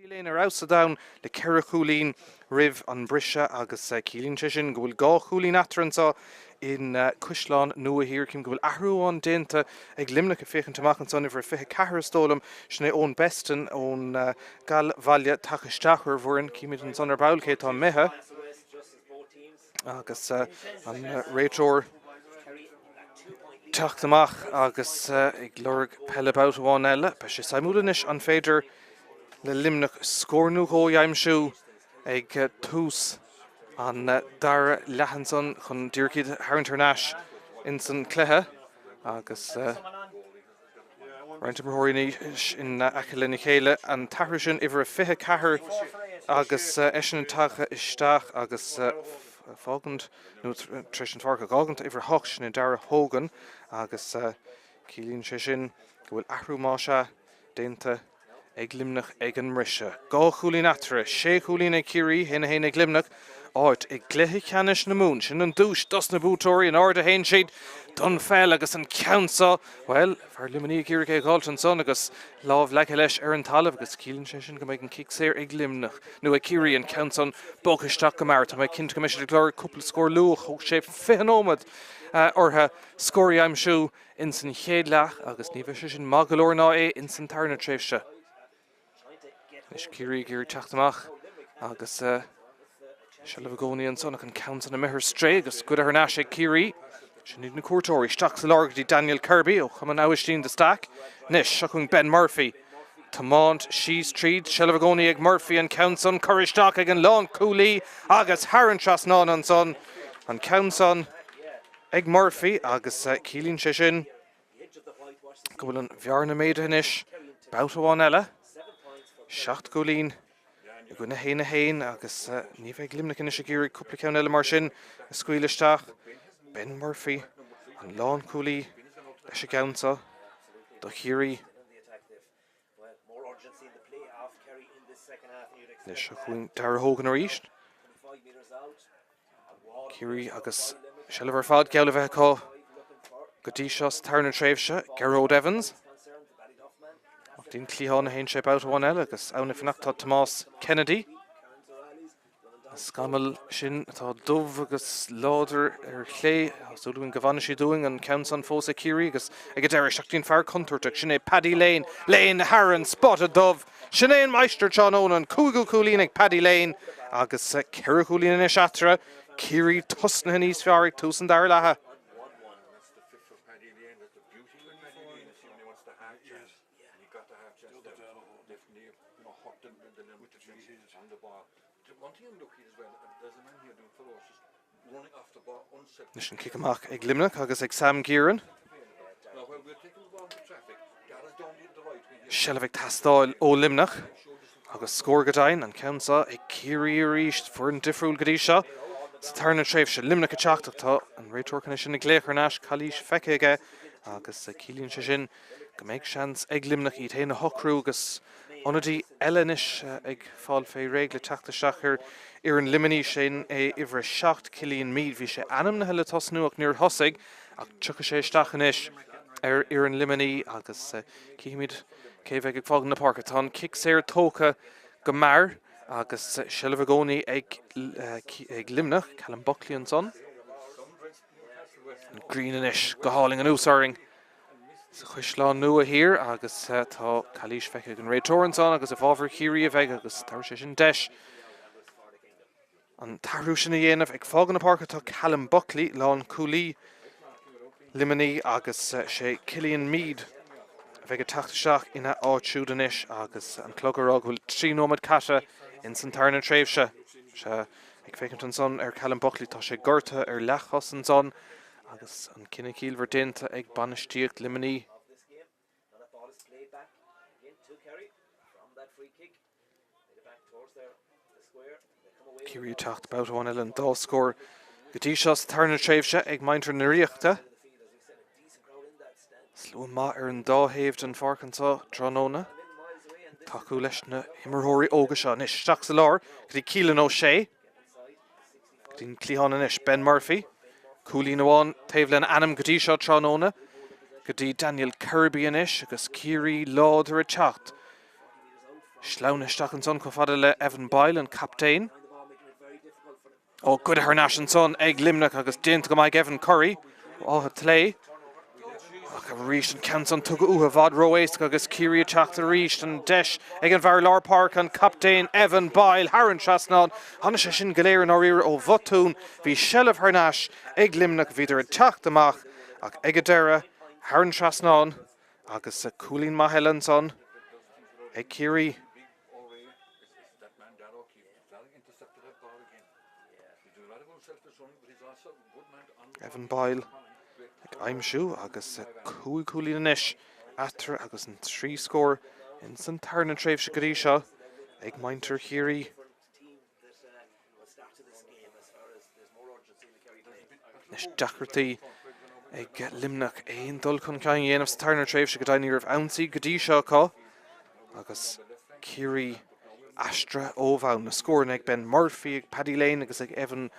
Drisleáin out down le Kerry Chúlín riv an brisha agus Caisleán sin go bhfuil gá Chúlín atransa in Caisleán nua here cim go bhfuil ahrúán dénta ag Limneach a féchan tamach an son iver fiche cahar stólam sinna ón bestan ón gal bhaile Tráchtaire bhuirin cíimiid an son ar bail cé tá methe agus an réiteoir teachtamach agus ag lorg Peile bout bháin eile be sé saimúlanis an féidir le Limneach scórnú hóimsú ag tús an dar lehanson chun dúrcid Harantarnáis in san cléthe agus Reinta Mórthaí in Achalín chéile an taithre sin iver a fiche cahar agus eisian an tacha isteach agus fágant nó treis an farcha gágant iver hoch sin in dara hógan agus Caisleán sé sin go bhfuil ahrú máise dénta ag Limneach ag an mrise. Gá Chúlín atre, sé Chúlín ag Kerry héna héna ag Limneach áit ag gluiche ceannis na mún sin an dúis dos na bútóirí an áda hain siad don fel agus an ceansa well far Limní Kerry ag gáiltan son agus láh leice leis ar an talamh agus Caisleán sé sin go méid an kick séir ag Limneach nó ag Kerry an ceansan bogisteach go mar tá méid cinnte go mis de glóir cúpla scór luach ó sé fihanómad ortha scóirimsú in san chéadleach agus ní bheith sin magalóir ná é in san tarna tréimhse. Is Kerry gur teachtamach agus Sheilibh Gcónaí an son an count an a mithir stray agus good ar náis ag Kerry sin níd na cuairtóirí steach sa lágadtí Daniel Kirby ó chum an áistín de stack nis seachún Ben Murphy Tamánt síos tríd Sheilibh Gcónaí ag Murphy an countson coristeach ag an lán Cooley agus Harantras ná an son an countson ag Murphy agus Caisleán sé sin go bhfuil an bhearna méid inis bout amháin eile Seacht Gólín i gcuine héna hain agus ní bheith Limneach inis a géirí cúpla ceann eile mar sin a scuoileisteach Ben Murphy an lán Cooley leis a gceansa do Kerry leis a chuin dar hógan ar íist Kerry agus Sheilibh ar fad geall a bheith có go dtí seos tarna tréimhse Gearóid Evans Dín clíán a hain sé bout bháin eile agus anna fannachtá Tomás Kennedy. Scamal sin atá dubh agus láidir ar chlé súlainn go bhaine sí dúing an count an fós a Kerry agus ag deir seachtaín fear contoirteach sin é Paddy Lane, Lane Haran, spotted dubh, sin é an meister John Onan, Cúgal Chúlín ag Paddy Lane agus Kerry Chúlín in Atra, Kerry tusna níos fearraigh tús an dar lethe. Nis an kick amach ag Limneach agus ag Sam Gearan. Sheilibh ag tastáil ó Limneach agus scór Déardaoin an ceansa ag Kerry ar íist for an difriúil go dtí seo. Sa tarna tréimhse Limneach a teachtachtá an réiteoir sin ag léachar chalís feice aige agus Caisleán sé sin go méid seans ag Limneach iad héna hochrú agus onadí eilenis ag fáil fé réig le teachtasteach ar an Limní sin é ibre 7 cilíonn míad bhí sé anam na heile tosnúach níor thosaigh ach tucha sé isteachanis ar an Limní agus cíimiid cé bheith ag fágan na parca tá kick séir tócha go mar agus Sheilibh Gcónaí ag Limneach Callum Buckley an son an Greenanis go háling an úsáring sa Caisleán nua here agus tá chalís feice an réiteoir an son agus a bhábhar Kerry a bheith agus tar sé sin deis an tarú sin a dhéanamh ag fágan na parca tá Callum Buckley lán Cooley Limní agus sé Cillian Mead a bheith go teachtasteach ina áitiúd inis agus an clogarrág bhfuil 3 nómad caite in san tarna tréimhse se ag fécint an son ar Callum Buckley tá sé gorta ar lechos an son agus an cinenne cíl dénta ag banistíocht Limní. Kerry teacht bout bháin eile an dá scór go dtí seos tarna tréimhse ag maintar na riachta. Slú má ar an dáhéamh an farcantá tróna. Taú leis na himmarthirí óga seo nis teach sa lár go dtí Cialan O'Shea. Go dtí clíán inis Ben Murphy. Coolín amháin taobh len anam go dtí seo tróna. Go dtí Daniel Kirby inis agus Kerry láidir a teacht. Slauneach an son cofada le Evan Peile an captain. Oh, good Harnash an son ag Limneach agus déint go maig Evan Curry. Oh, tlé. Ach, Reach and Canson took Vod Roes agus Kerry Tráchtaire Reach and Desh ag an Varlar Park and captain Evan Peile Haran Trasnan Hanisha sin Galéir an Orir o Votún vi Shelf Harnash ag Limneach vidir a Tachtamach ag Egadera Haran Trasnan agus Coolín Mahelan son ag Kerry. Evan Peile I'm sure agus Coolín Anish after agus an 3 score in St. Tarn Tréimh Shagarisha ag Minter Kerry. Nish Dacherty ag Limneach ein dul chun cain dhéanamh St. Tarn Tréimh Shagadáin of Ouncy Gadisha cá agus Kerry Astra Óbhain na scorin ag Ben Murphy ag Paddy Lane agus ag Evan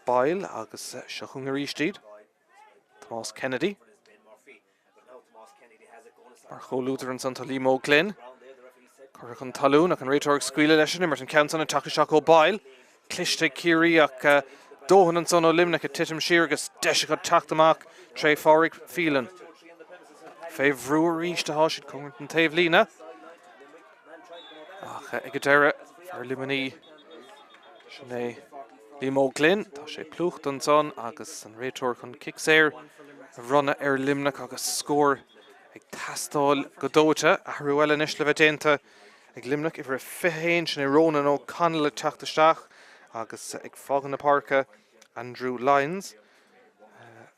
Peile agus Seachungarístid. Thomas Kennedy. Marco Luther and Santa Limo Glen. Coracon Talún ac an réitor squeal leis Martin Canson and Tachtaire Peile. Cliste Kerry ac Dóhan and son o Limneach at Titim Shear agus Deisiach Tachtamach Tré Fáric Phelan. Fé Bhrúar Ríis de Háisiid Congran Taobh Lína. Ach Egadera ar Limini Sinead Limo Glen. Tá sé plucht an son agus an réitor chun Kicksair. Runna Limneach agus score ag tastáil godóte a Ruel an isle vedénta ag Limneach ifir a fihéin sin Ronan O'Connell a Tachtaire agus ag Fágan na Parka Andrew Lyons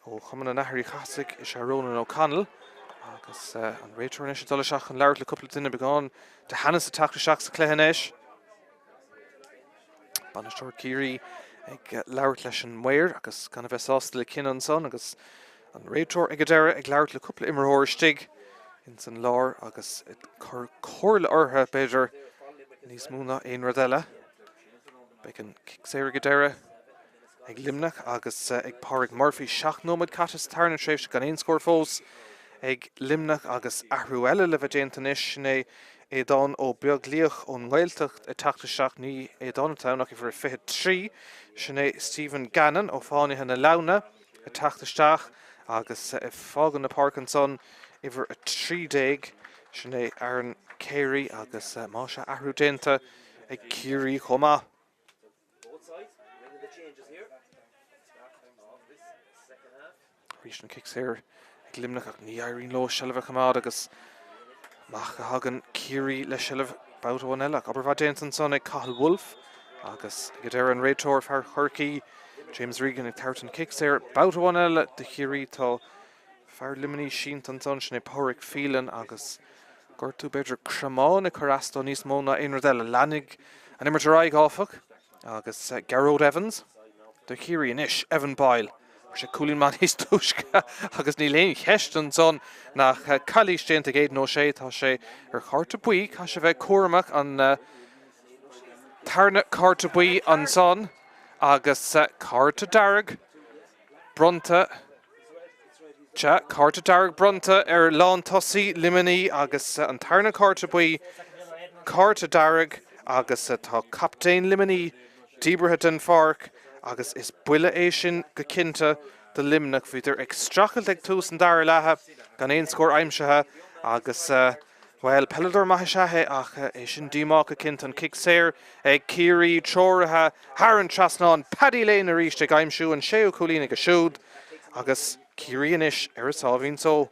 ó chuman an Ahrí Chasig is Ronan O'Connell agus an réitor an isle dolasach an leir le couple duine begáin de Hannes a Tachtaire sa Cléhanéis. Banistóir Kerry ag leir leis an Muir agus gan bheith sásta le cin an son agus an réitor Egadera ag leir le couple immerthóir stig in san lár agus cóir le ortha beidir níos múna ein radella. Began Kicksair Egadera ag Limneach agus ag Pádraig Murphy seach nómad catas Tarn Tréimh gan ein scór fós ag Limneach agus ahrúile le vedéntanis sinné édán ó beaglíoch ón Gaeltacht a Tachtaire ní édán atánach ifir a 53 sinné Stephen Gannon ó fáinithe na Launa a Tachtaire agus Fágan na Park an son ifir a 30 sinné Aaron Kerry agus Masha ahrú dénta ag Kerry chomá. Rís an Kicksair ag Limneach ach ní airíonn leo Shelf chomá agus Mach a hagan Kerry le Shelf bouta ach aber bha déint an son ag Cathal Wolf agus Egadera an réitor fear Churky James Regan ag Tartan Kicksair bouta de Kerry tá fear Limini sínt an son sin Pádraig Phelan agus gortú beidir Craobh na Carrastó níos móna ein radella Lanig an immer raig áfach agus Garrod Evans de Kerry inis Evan Peile sé Coolín man hís túisce agus ní léon cheist an son nach chalís déanta géad nó sé tá sé ar Carta Buí cá sé bheith cuaramach an Tarna Carta Buí an son agus Carta Darg Bronta Carta Darg Bronta ar Lán Tosaí Limini agus an Tarna Carta Buí Carta Darg agus tá captain Limini Díbrithe den Farc agus is buile é sin go cinnte de Limneach vidir ag strachelt ag tús an dar lethe gan ein scór aimsethe agus well Peile maithe ach é sin díach a cinnte an Kicksair ag Kerry Tróirithe Haran Trasnan Paddy Lane a ríist ag aimsú an séú Coolín ag a siúd agus Kerry inis ar a sábhín so.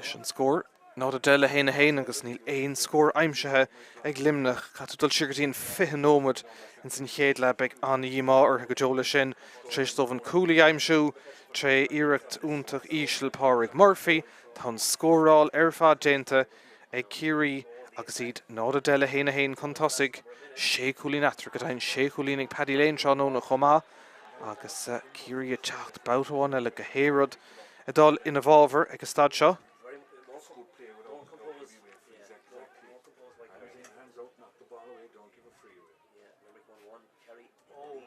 Nis an scór ná a deile héna héin agus níl éon scór aimsethe ag Limneach chatta dul sigartín fihanómad in san chéad le beag an dhíimá ar go deola sin tréis dómhan Coolí aimsú tré iireacht úntaach ísil Pádraig Murphy tá an scóráil ar fad déanta ag Kerry agus iad ná a deile héna héin chun tosaigh sé Coolín atra go dain sé Coolín ag Paddy Lane seo nó na chomá agus Kerry a teacht bouta le go héarad a dul ina bhábhar ag a stad seo. hands out, knock the ball away, don't give a free away. Yeah, Limerick 1-1. Kerry. Oh.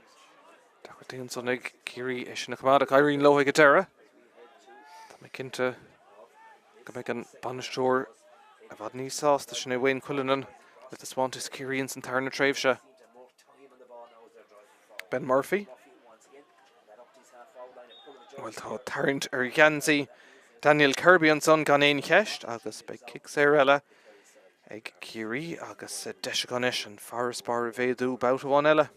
Dagartíon sonnig Kerry is na cumada Irene Lohe Gadera. McKinta Gamagan Banastor a bhad níos sásta sin é Wayne Cullinan le the Swantis Kerry in Santarna Tréimhse. Ben Murphy. Well tá Tarrant Ganzi Daniel Kirby an son gan éon cheist agus be kicks ella ag Kerry agus deisganis an Forest Bar Védú bout one ella.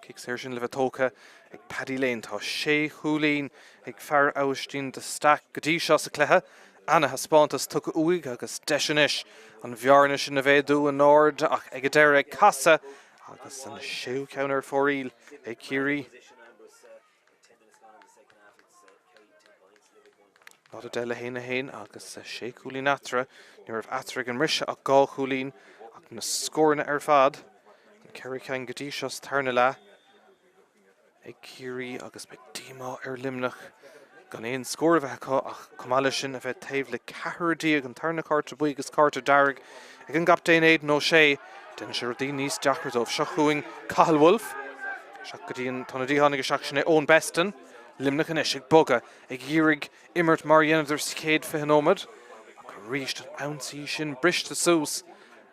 Kicks sin Levatóca ag Paddy Lane tá sé Chúlín ag fear Austin de stack godí seo sa clethe Anna has spántas tuc uig agus deisianis an bhearnis in a Védú an Nord ach ag deir ag casa agus an séú counter foríl ag Kerry. Not a dela héin agus sé Chúlín atra nuair atra an risha ach gá Chúlín ach na scórna fad an Kerry can godí seo tarna le ag Kerry agus be díma Limneach gan éon scór a bheitcha ach cumáile sin a bheith taobh le cethardíag an tarna carta buí agus carta darg ag an gaptéin éiad nó sé den sé rodí níos deachardómh seo chuing Cathal Wolf seach go dtíon tána díhanna go seach sin é ón bestan Limneach an ag boga ag dhírig immert mar dhéanamh céad fihanómad ach ríist an ansaí sin briste sús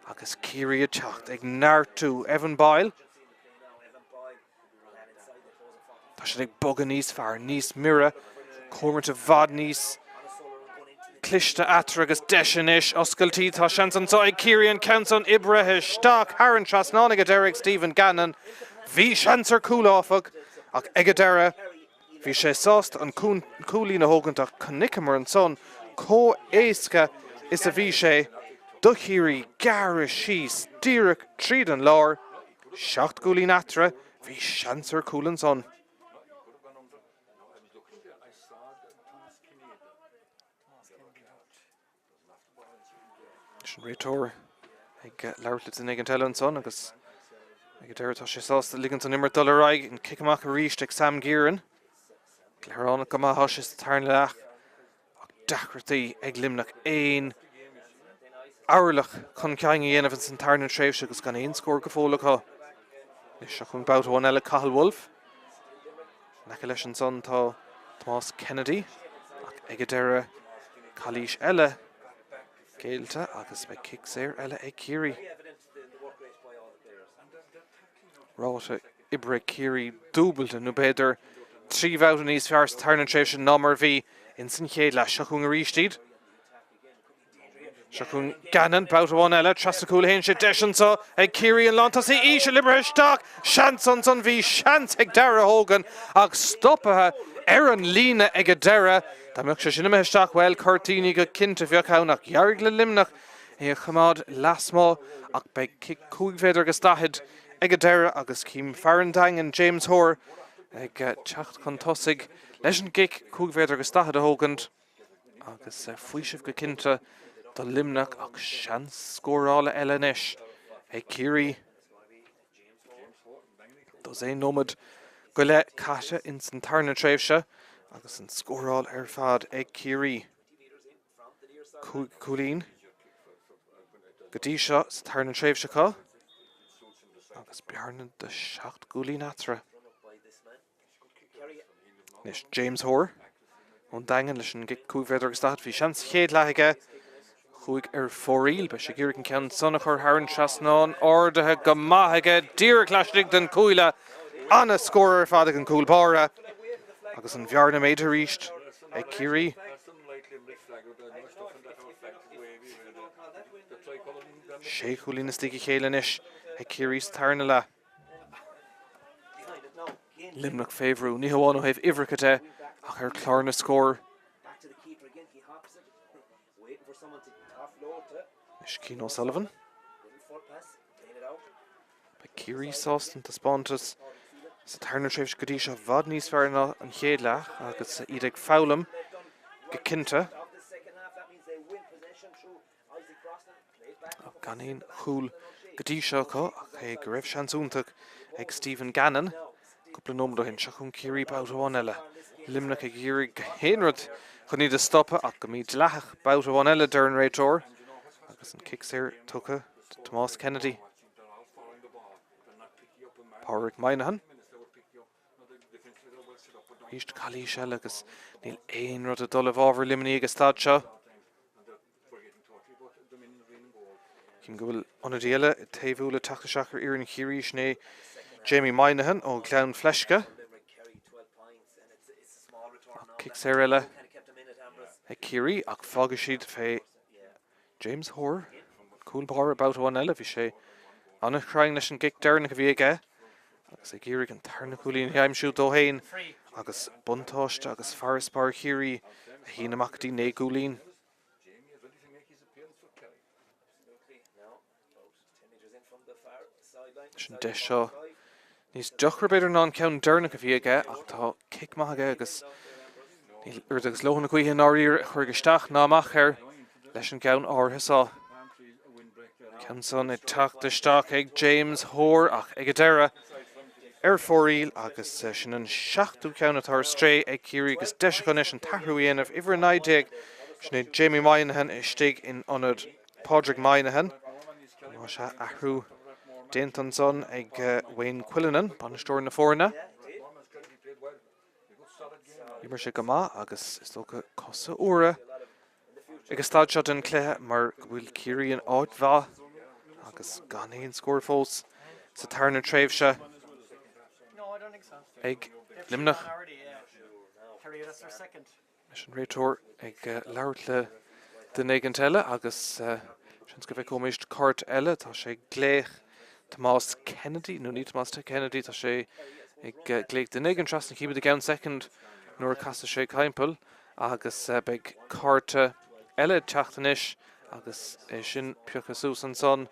agus Kerry a teacht ag neartú Evan Peile. Tá sin ag boga níos fearr níos mire Cormant a bhad níos cliste atra agus deisianis oscailtí tá seansan tá ag Kerry an Council Ibrethe Stock Haran Trasnánig a Derek Stephen Gannon bhí seansar cúláfach ach ag a deire bhí sé sást an cúlí na hógantach Connicamar an son có éasca is a bhí sé do Kerry gara síos díreach tríd an lár seacht cúlí atra bhí seansar cúlan son. Réitor ag leirlit in ag an teile son agus ag deir tá sé sásta ligeant an immert dul raig an kick amach a ríist ag Sam Gearan Gléireánna go maith is tarna leach ach dachartaí ag Limneach éon áirlach chun ceang a dhéanamh an san tarna tréimhse agus gan éon scór go fólacha is se chun bout bhain eile Cathal Wolf nacha leis an son tá Tomás Kennedy ach ag a deire chalís eile Géilte agus be kicks eile ag Kerry. Ráta Ibre Kerry dúbalta nó beidir trí bhát níos fearr tarna tréimhse námar bhí in san chéad le seachún a ríistíd. Seachún Gannon bout bhain eile trasacúla héin sé deisianta ag Kerry an lántas í se Librethe Stock seansan son bhí seans ag deire hógan ach stoppathe an lína ag a deire Tá meach sé sinna meisteach bhfuil cartíní go cinnta bheochánach dhearg le Limneach é chamád lasmá ach be cúighéidir agus dathid ag a deire agus cím Farrandang an James Hoare ag teacht chun tosaigh leis an gic cúighéidir agus dathid a hógant agus faoisih go cinnta do Limneach ach seans scórála eile níis ag Kerry. Dos é nómad go le caite in san tarna tréimhse agus an scóráil fad ag Kerry. Cúlín go dtí seo sa tarna tréimhse cá agus bearna de seacht gúlín atra. Nis James Hoare ón dagan leis an gic cúighéidir agus dathid bhí seans chéad leithaige chuig foríl be sé ggéireadh an ceann sonna chur Haran Trasnáin ordathe go maithaige díreach leistigh den cúile anna scóir fad ag an cúlpára agus an bhearna méid a ríist ag Kerry. Sé Chúlín na stigí chéile níis ag Kerry's tarna le. Limneach féhrú ní hamháin ó thaobh ivricate ach ar clár na scór. Is Cian O'Sullivan. Be Kerry sástan tá spántas sa tarna tréimhse go dtí seo bhad níos fearr ná an chéad leach agus iad ag fálam go cinnte. Gan éon chúl go dtí seo có ach é go raibh seansúntaach ag Stephen Gannon cúpla nómad ó hin seachún Kerry bout bháin eile Limerick ag Geary Henrod chun ní de stoppe ach go míid leach bout a bhain eile Darren Réitor agus an kicks here tucha Tomás Kennedy. Pádraig Moynihan. Ríist Caisleán agus níl éon rud a dul a bhábhar limní agus stad seo. Cím go bhfuil anna díile taobhúla tacha seachar ar an chirí sné Jamie Moynihan ó Clown Fleisce. Kicks here eile ag Kerry ach fágadh siad fé James Hoare. Cool bar about one eile bhí sé anna chraing leis an gic dearna go bhí aige. Agus ag Geary an tarna coolín heimsú dó hain agus buntáist agus farspar Kerry a hí amachtaí né gúlín. Sin de seo níos deachra beidir ná ceann dearna go bhí aige ach tá kick maith aige agus níl agus lóhanna chuí an áír chuir geisteach náach ar leis an ceann árthasá. Ceanson ag Tráchtaire ag James Hoare ach ag deire fóríl agus sin an 7 ceannatar stré ag Kerry agus deise gan an tathúíanamh ihar an 90 sin Jamie Moynihan istigh in anad Pádraig Moynihan. Má se ahrú déantan son ag Wayne Quillinan banistóir na fórna. Imar sé go maith agus is tócha cosa uaire agus stad seo den cléthe mar bhfuil Kerry an áit bha agus gan éon scór fós sa tarna tréimh se ag Limneach. Leis an Réitor ag labhart le den éigean eile agus sin go bheith comist cart eile tá sé gléich Tomás Kennedy, nó ní Tomás Kennedy, tá sé ag gléich den éigean tras na cíbe de gan second nuair casa sé caimpel agus beag carta eile teachtanis agus sin peocha sús an son.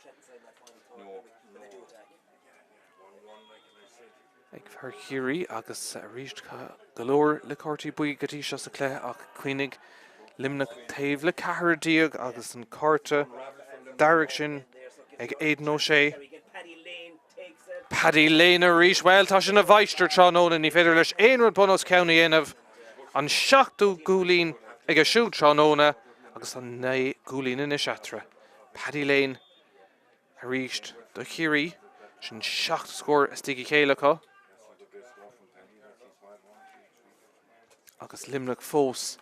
Ag bhar Kerry agus ríist golóir le cartaí buí gotí seo sa cléith ach cuinig Limneach taobh le cethir díag agus an carta deireg sin ag Aidan O'Shea. Paddy Lane a ríis well tá sin a bhaistir tránóna ní féidir leis aon rud bunos County aanamh an 7 gúlín ag a siúd tránóna agus an 9 gúlín in isheatra. Paddy Lane a ríist do Kerry sin 7 scór a stigí chéile có. Agus Limneach fós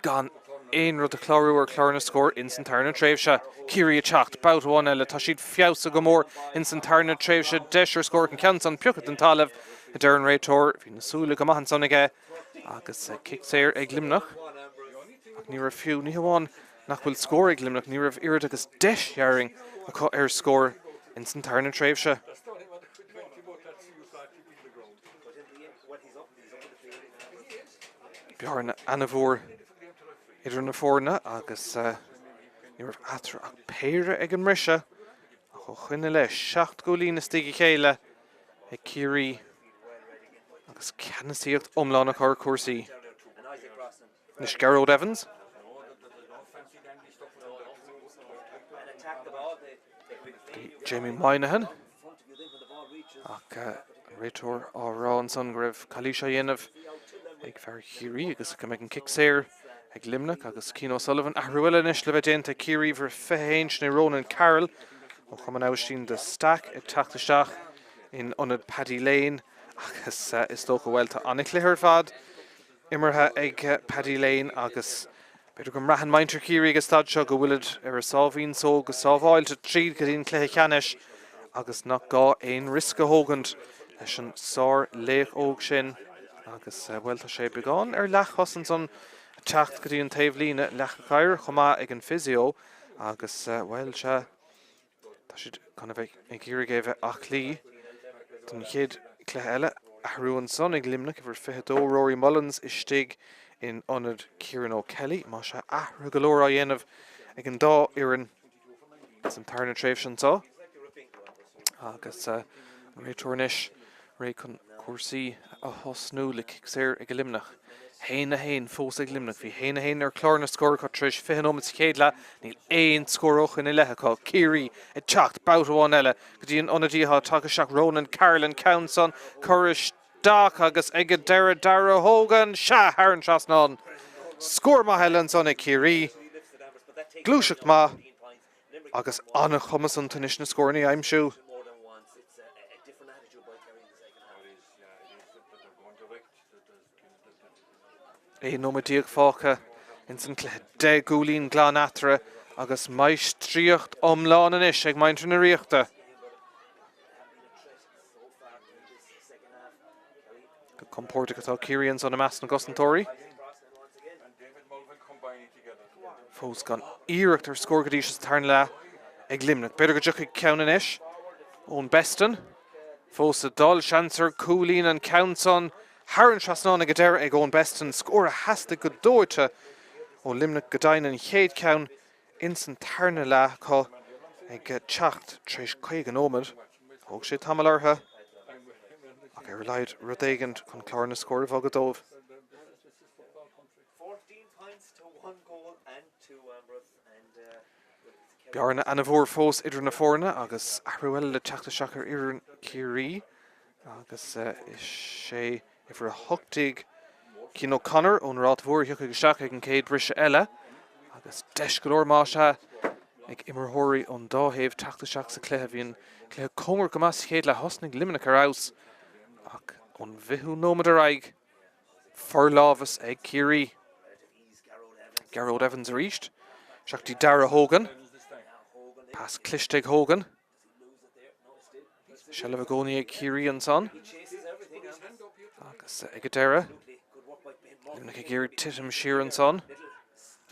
gan éon rud a chlárú ar chlárna scór in san tarna tréimh se. Kerry a teacht bout bhain eile tá siad fiabhsa go mór in san tarna tréimh se deisir scór an ceann san peocha den talamh a Darren Réitor hí nasúla go maithan son aige agus kickséir ag Limneach. Ach ní raibh fiú ní hamháin nach bhfuil scór ag Limneach ní raibh irid agus deishearing acu ar scór in san tarna tréimh se. Bjarne Anavor idir na fórna agus ní raibh atra ach péire ag an mrise a chu chuine le 7 gúlín na stigí chéile ag Kerry agus ceannaíocht omlánach ar cuasaí. Nis Gerald Evans. Jamie Moynihan ach Réitor árá an son go raibh Caisleán dhéanamh ag bhar Kerry agus go mbeidh an kickséir ag Limneach agus Cian O'Sullivan ahrúile inis le bheith déanta Kerry bhar féin sna Ronan Carroll ó chuman áistín de stack ag Tráchtaire in anad Paddy Lane agus is tócha bhfuil tá annic léthar fad imirthe ag Paddy Lane agus beidir go mraithan maintar Kerry agus stad seo go bhfuilid ar a sábhín só go sábháilte tríd go dtíon cléthe cheannis agus nach gá éon risca hógant leis an sár léich óg sin agus bhfuil tá sé beagán ar leach hosan son teacht go dtíon taobh líne leach a chair chumá ag an physio agus bhfuil se tá siad chuna bheith ag Kerry géibh ach lí don chéad cléith eile ahrúan son ag Limneach bhar 22 Rory Mullins istigh in anad Kieran O'Kelly má se ahra go leor a dhéanamh ag an dá iarrainn san tarna tréimh sin tá agus réitornis ré chun cuasaí a thosnú le kickséir ag Limneach. Héin a héin fós ag Limneach bhí héin a héin ar chlárna scór chu tríis 25 chéadla níl éon scóroch in i lethe có Kerry i teacht bout bháin eile go dtíon anadíthe take seach Ronan Carroll Counson choris Dach agus ige Déardaoin Hogan Sha Haran Trasnon. Score Míchéal son ag Kerry. Glúiseach ma agus anna chumas an tanis na scorní I'm sure. More than once. It's a different attitude by Kerry in the second half. É nómadíag fácha in san de gúlín glán atra agus mais tríocht omláin inis ag maintrin na riachta. Go compórta gotá Kerry son a meas na Gostantóirí. Fós gan íirecht ar scógadíos tarn le ag Limneach. Beidir go dúcha ceann inis ón bestan. Fós a dul seansar cúlín an ceann Haran Trasnon ag Déire ag ón bestan scór a hasasta go dóirte ó Limneach go dain an chéad ceann in san tarna le có ag teacht tréis chuig an ómad. Thóg sé tamil ortha ag ar leid rudéigent chun clár na scóir bhag go dómh. 14 points to 1 goal and 2 Ambrose and Bearna an bhór fós idir na fórna agus ahrúil le Tráchtaire ar idir Kerry agus is sé ifar a hochtig Cín O'Connor ón rád mhór hiúcha go seach ag an céad brise eile agus deis go leor má se ag imirthirí ón dáhéamh Tráchtaire sa cléthe bhíon cléthe cóngar go más chéad le hosnig Limneach ar aus ach ón bhithú nómad ar aig forlábhas ag Kerry. Craobh Evans ar ríist. Seachtí Dara Hogan. Pass cliste ag Hogan. Shellah a gcónaí ag Kerry an son. Agus ag Déire. Limneach ag Géirí titim siar an son.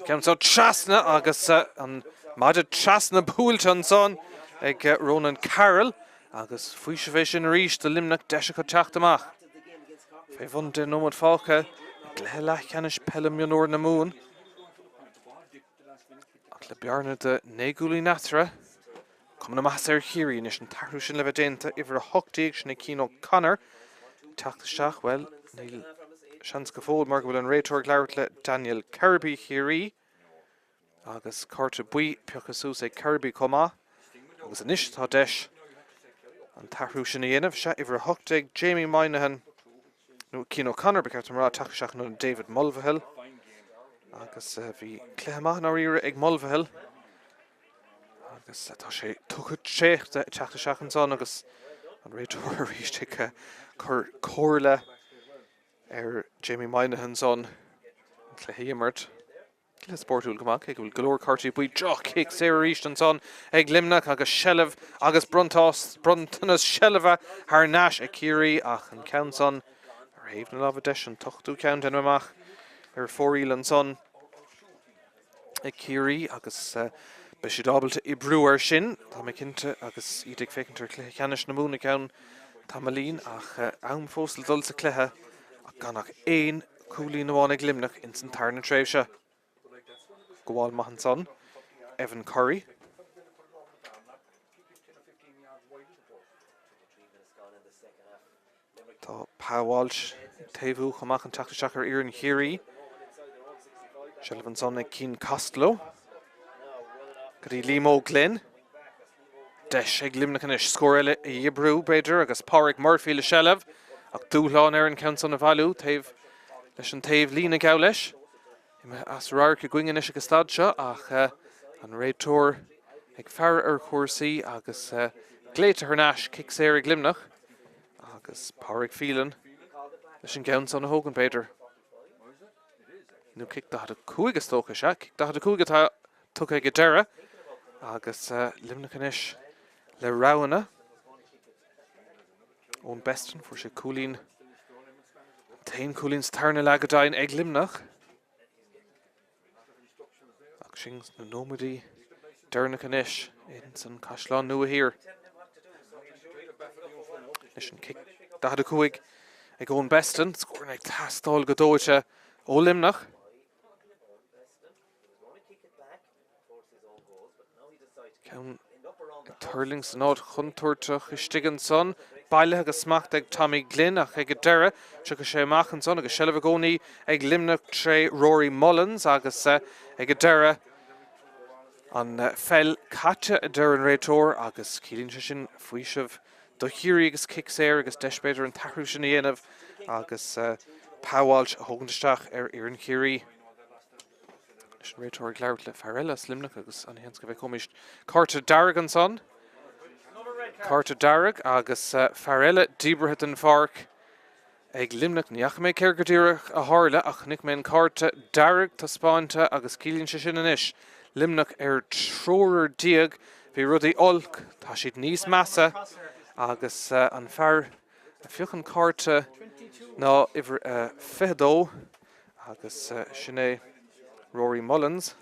Ceann so trasna agus an maidid trasna búilte an son ag Ronan Carroll agus faoi se bheith sin ríist de Limneach deise go teacht amach. Fé bhain de nómad fácha ag lethe leithcheannis Peile Mionúr na Mún. Ach le bearna de négúlaí natra cum na maiths ar Kerry inis an tarthú sin le bheith déanta ifar a hochtaíag sin ag Cín O'Connor. Teachtasteach, well, níl seans go fód mar go bhfuil an réiteoir gleirt le Daniel Kirby Kerry agus cárta buí peachas sús ag Kirby comá agus inis tá deis an tarthú sin a dhéanamh se ifar a hochtaíag Jamie Moynihan nó Cín O'Connor beceart an rá teachtasteach nó David Mulvihill agus bhí cléthe maith ná riire ag Mulvihill agus tá sé tuchad sécht teachtasteach an son agus an réiteoir ríiste chur cóirle ar Jamie Moynihan son cléthe immert le sportúil goach ag bhfuil golóir cartaí buí droch kick sé ríist an son ag Limneach agus Shellah agus Bruntanas Shellah haar náis ag Kerry ach an ceann son ar héamh na lábh deis an tochtú ceann den amach ar fóríl an son ag Kerry agus be sé dábalta I brúar sin tá mé cinnte agus iad ag fécintar cléthe ceannis na múna ceann tamalín ach ann fóstal dul sa cléthe ach ganach éon cúlín amháin ag Limneach in san tarna tréimhse. Gháil maith an son, Evan Curry. Tá Páháilt taobhú chumach an Tráchtaire ar iarn Kerry. Shellah an son ag Cín Costello. Gotí Límó Glynn. Deis ag Limneach inis scór eile I Ibrú beidir agus Pádraig Murphy le Shellah ach dúshlán ar an ceann son a bhailú taobh leis an taobh lína gabh leis. As ráir go gcuingean is agus stad seo ach an réiteoir ag fear ar chóirsaí agus gléite ar náis kick sé ag Limneach agus Pádraig Phelan leis an ceann son a Hogan beidir. Nú kick da a cúige tócha se, kick da a cúige tá tucha ag Déire agus Limneach inis le Ráhanna ón bestan fuair sé cúlín tain cúlín tarna le go dain ag Limneach. Ach sin na nómadí Déarnach inis in san Caisleán nua hir. Leis an kick da a cúig ag ón bestan scór ag tastáil go dóite ó Limneach. Ceann Turling san áit chuntúirteach istigan son Peile agus smacht ag Tommy Glynn ach ag Déire se go sé amach an son agus Shellah a gcónaí ag Limneach tré Rory Mullins agus ag Déire an fell caite a Déire an réiteoir agus cílín se sin faoi sibh do Thiar agus Caisleán agus deisbéidir an tahrú sin dhéanamh agus páháilt a thugann Iarrain Thiar. Sin réiteoir gleabhart le Peile Limneach agus an héans go bheith comist. Carta Dearg an son. Carta Dearg agus Peile díbrithe an Farc. Ag Limneach níach mé céir go dtíreach a tharla ach nic mé Carta Dearg tá spáinte agus cílíonn sé sin inis. Limneach tróir díag bhí rudaí olc tá siad níos measa agus an fear a fiochan Carta ná ihar fedó agus sin é Rory Mullins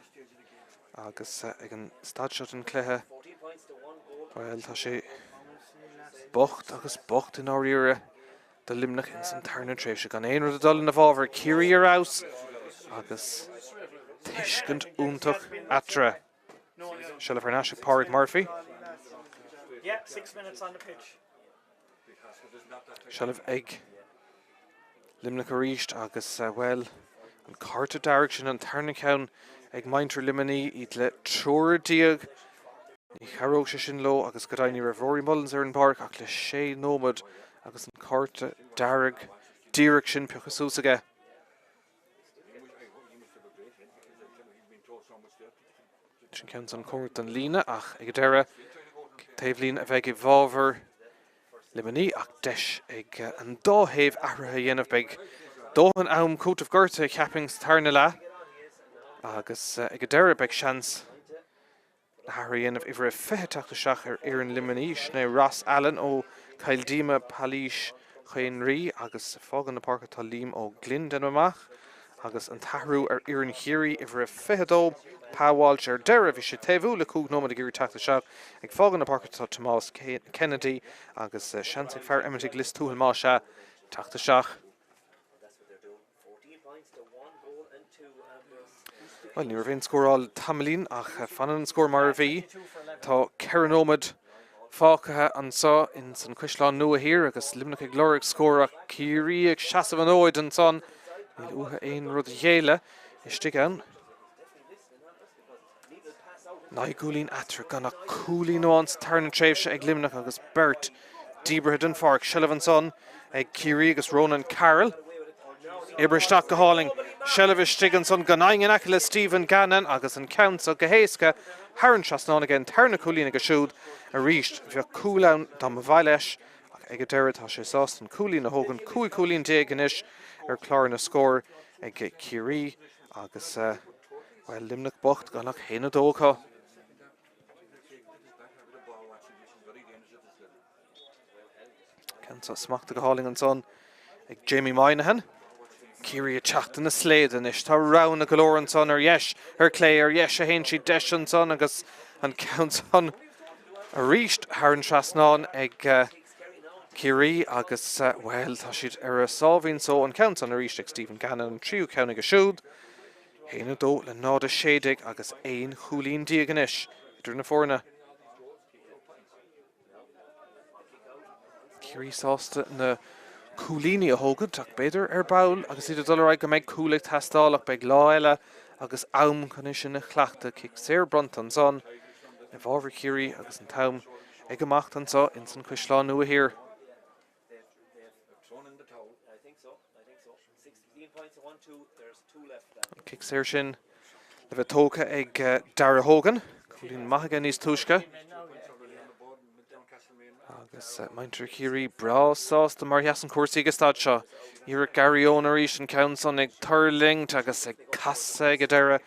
agus ag an stadseat an cluiche well tá sé bocht agus bocht in áíire de Limneach in san tarna tréimhse gan éon rud a dul na bhábhar Kerry ar aus agus tuiscint úntach atra. Shall I Nash Pádraig Murphy? Yeah, 6 minutes on the pitch. Shall I ag Limneach a ríist agus well an Carta Dearg sin an tarna ceann ag maintar Limini iad le tróir díag ní charóg sé sin lo agus go daoine ra Rory Mullins ar an park ach le sé nómad agus an Carta Dearg díreach sin peachasús aige. Sin ceann an cuairt an lína ach ag deire taobhlín a bheith i bhábhar Limini ach deis ag an dóthaobh ahrathe dhéanamh beag dóhan am cútamh gorta cheapings tarna le agus ag deire beag seans le hairí dhéanamh ihar feitheachtaseach ar Iarrain Limini sné Ross Allen ó Caisleán Palís Chainrí agus fágan na parca tá lím ó Glyn den amach agus an tahrú ar Iarrain Thiar ihar feithedó páháilt ar deire bhí sé taobhú le cúg nómad a gcúir teachtaseach ag fágan na parca tá Tomás Kennedy agus seansaigh fear imimeigh list túil má se teachtaseach. Well, ní bhíonn scóráil tamlín ach fanan scór mar a bhí tá ceann nómad fácathe an sa in san Caisleán nua hir agus Limneach ag glóric scór ach Thiar ag seasamh an óid an son níl utha aon rud chéile istigh ann. Ná gúlín atra gan a cúlín nóáns tarna tréimhse ag Limneach agus Bert díbrithe an Farc Shellah an son ag Thiar agus Ronan Carroll. Ibristeach go háling Shellah istigh an son gan aingin aice le Stephen Gannon agus an council go héasca Haran Trasnán again tarna cúlín go siúd a ríist bhí cúlán dá mo bhaile leis ach ag deire tá sé sást an cúlín a thugann cúlín déag inis ar chlár na scór ag Thiar agus well Limneach bocht gan nach héna dócha. Can smachta go háling an son ag Jamie Moynihan. Thiar a teachta na sléad inis tá rán a golóir an son ar yes ar clé ar yes a héin si deis an son agus an count son a ríist Haran Trasnán ag Thiar agus well tá siad ar a sábhín so an count son a ríist ag Stephen Gannon an tríú ceanna go siúd héana dó le nád a sédig agus éon chúlín díag inis idir na fórna. Thiar sásta na cúlíní a thugad ach beidir ar bail agus iad dul raig go méid cúlaigh teastáil ach beag lá eile agus am chun sin na chleachta Caisleán bront an son na bhábhar Thiar agus an tam ag amach an sa in san Caisleán nua hir. Caisleán sin le bheith tóca ag Dara Hogan cúlín maithaige níos túisce agus maintar Thiar brá sásta mar heasan cuasaí go stad seo Iarraig Gary Ónaríis an council ag tarling agus ag casa ag deire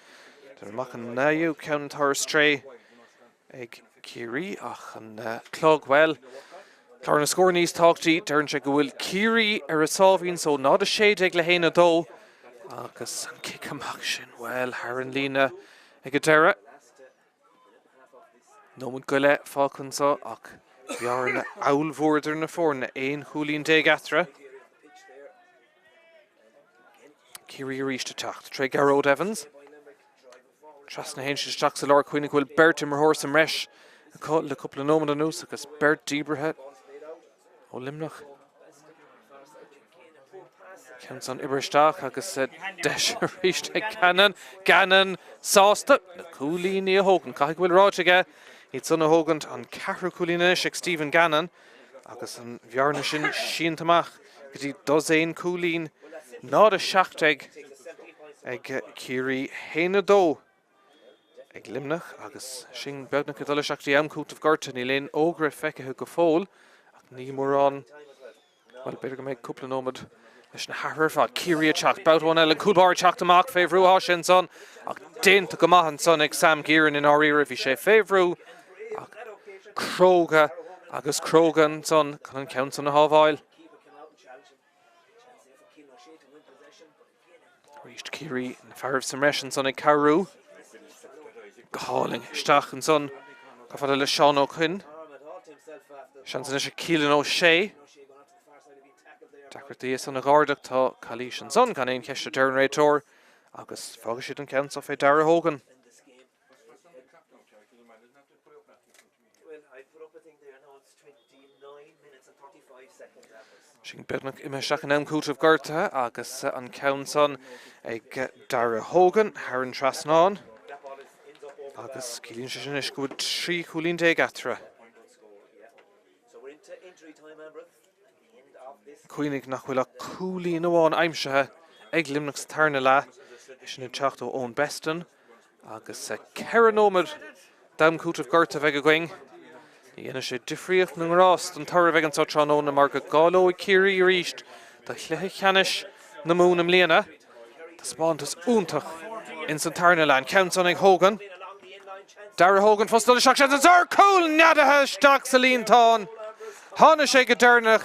dar amach an naú ceann tar stré ag Thiar ach an clog well chlár na scór níos táchtaí dearann sé go bhfuil Thiar ar a sábhín so nád a séad ag le héana dó agus an cic amach sin well Haran lína ag deire nómad go le fácann sa ach bhear na aulmhórdar na fórna éon chúlín déag atra. Thiar a ríist a teacht tre Garrod Evans tras na héin sé teach sa lár chuoinnig bhfuil Bert imar thóir sam reis le cúpla nómad an ús agus Bert díbrithe ó Limneach ceann san ibristeach agus deis a ríist ag Gannon sásta na cúlíní a thugann caiigh bhfuil ráid aige iad sanna thugant an ceathrú cúlín inis ag Stephen Gannon agus an bhearna sin siantamach go dtí dosaon cúlín nád a 7 ag Kerry héna dó ag Limneach agus sin beagna go dul seachtaí amcút of Gorta ní léon ógra feicithe go fóil ach ní mór an well beidir go méid cúpla nómad leis na hathar fad Kerry a teacht boutáin eile cúlbar teacht amach féhrú sin son ach déanta go maithan son ag Sam Gearan in áíre bhí sé féhrú ach Craobh agus Craobh son chun an count san na hábháil. Reached Kerry in fearbh sa mreisin son ag Carú. Háling isteach an son go fada le Seán ó chun. Sean san is a cílan ó sé. Dachar son na gárdach tá Cailín an son gan éon ceiste dearn réitor agus fágus siad an count of Déardaoin. Sin beagnach imeach an amcút of Gorta agus an count son ag Déardaoin thar an trasnáin. Agus cílín sé sin is go 3 cúlín déag atra. Cuoinnig nach bhfuil a cúlín amháin aimsethe ag Limneach's tarna le is sin teacht ó ón bestan agus ceanómad damcút of Gorta bheith go going. Dhéana sé difríocht na rást an tar bheith an sa tránóna mar go gáó i Kerry i ríist tá chluthe cheannis na mún am líana. Tá spántas úntach in san tarna le count son ag Hogan. Déardaoin fostal seach sé ar cúl neadathe steach sa líontáin. Tháina sé go dearnach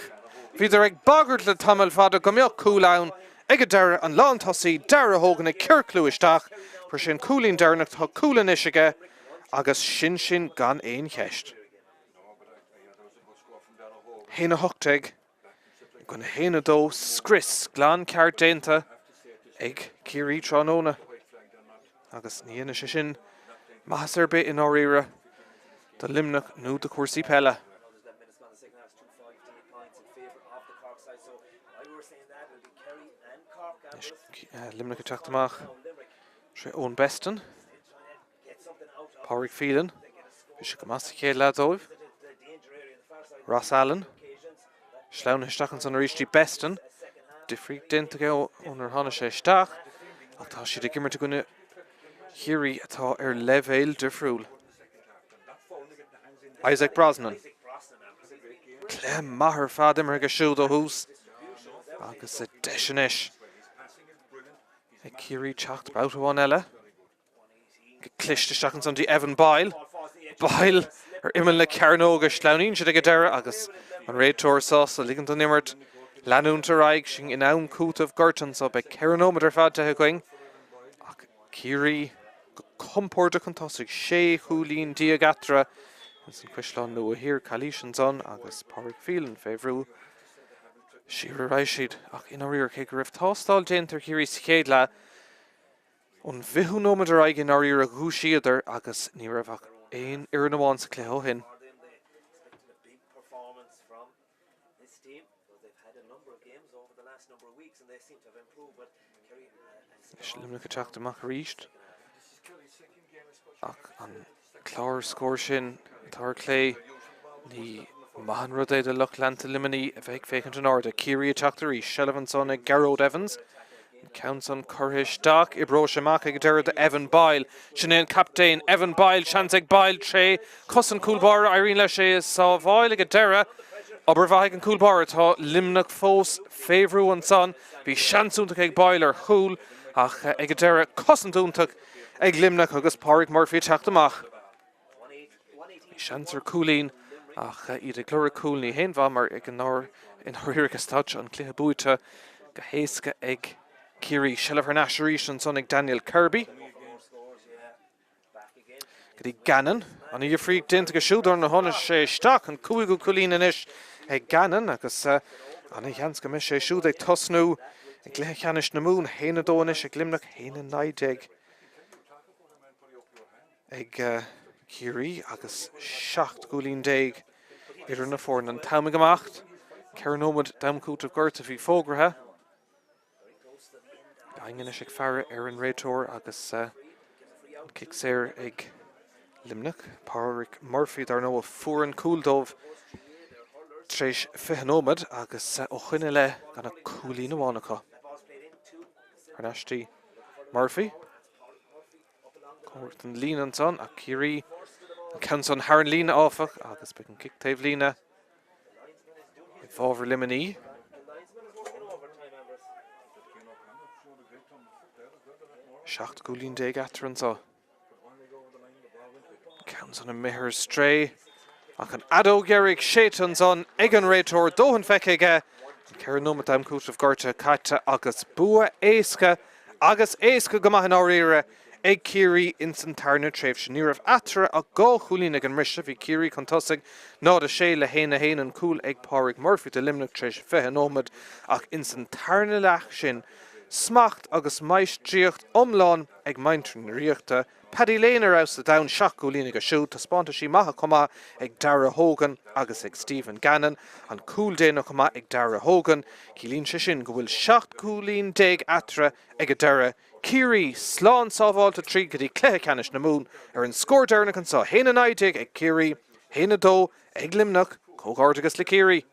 híidir ag bagart le tamil fada go mbeadh cúlán ag go deire an lántasaí Déardaoin ag Ceirclú isteach fu sin cúlín dearnach tá cúlan isige agus sin gan éon cheist. Héna hochtag gona héna dó scris glán ceart déanta ag Kerry tránóna agus níana sé sin maithas ar bit in áíre do Limneach nó do cuasaí Peile. Limneach a teacht amach sé ón bestan Pádraig Phelan bhí sé go Míchéal ledóibh Ross Allen Sleann isteach san ríistí bestan difrí déanta go ónar tháina sé isteach ach tá siad ag gimmarte gona Kerry atá ar leibhéil difriúil. Isaac Brosnan. Clem maithar fad imar go siúd ó hús agus a deiseanis. Ag Kerry teacht boutáin eile. Go cliste isteach san dí Evan Peile. Peile ar imime le cearnóga sleanín siad ag deire agus an réadtóir sás a ligand an immert leanúnta raig sin in am cút of Gorta so be ceanómad ar fad de going. Ach Kerry compórta chun tosaigh 6 cúlín díag atra san Caisleán nua hir Cailín son agus Pádraig Phelan féhrú siar a raibh siad ach ina riar ché go raibh tástáil déantar Kerry sa chéad le ón bhithúnómad ar aig in áíar a gúisiadar agus ní raibh ach éon ar an amháin sa cléó hin. Limneach a teacht amach ríist ach an chlár scóir sin tar clé ní maithan rud é de luch leanta liminaí a bheith fécant an áda Kerry a teacht a ríist Sullivan son ag Gearóid Evans count son curtha isteach I bro semach ag deire de Evan Peile sin éon captain Evan Peile seans ag Peile tré cosan cúlbar airíonn le sé sa bháil ag deire aber bhaig an cúlbar atá Limneach fós féhrú an son bhí seansúntaach ag Peile ar chúl ach ag deire cosan dúntaach ag Limneach agus Pádraig Murphy teacht amach. Seansar cúlín ach iad ag clúra cúl ní héanmha mar ag an ár in thuirchas táit an cluiche buaite go héasca ag Kerry Shellef ar Nasheríis an son ag Daniel Kirby. Go dtí Gannon an i dhifrí déanta go siúdar na tháina sé isteach an cúigú cúlín inis ag Gannon agus an i cheans go mis sé siúd ag tosnú ag cluiche cheannis na mún héana dóis ag Limneach héana naidéag ag Kerry agus 7 cúlín déag idir na fórn an tamig amacht ceanómad damcút of Gorta bhí fógrathe Daingin is ag fearre ar an réitóir agus an cic séir ag Limneach Pádraig Murphy dar nó a fuair an cúldómh Tréis fihanómad agus ó chuine le gan na cúlí na bhánacha. Arnastí Murphy. Cóirt an lína son a Kerry an Council Haran lína áfach agus be an kick taobh lína. I bhábhar Limerick. Seacht gúlín déag atar an sa. Council an mihir stray. Ach an adó Gerrig sétan son ag an réitor dóhan feiceige. Ceir nómat am cúis of gorta caite agus bua éasca go maithan áíire ag Kerry in san tarna tréimh sin níor atra a gá chúlín ag an riste bhí Kerry chun tosig nád a sé le héna an cúl ag Pádraig Murphy de Limneach tréis fihanómad ach in san tarna leach sin smacht agus maistríocht omláin ag maintrin riachta Caisleán aus the down seach gúlín ag a siúd tá spánta sí maithe comá ag Dara Hogan agus ag Stephen Gannon an cúl déanach comá ag Dara Hogan cílín sé sin go bhfuil seacht gúlín déag atra ag a Dara Kerry slán sábháilta trí go dtí cléthe canis na mún an scór dearnach an sa héna náidig ag Kerry héna dó ag Limneach cógáir agus le Kerry.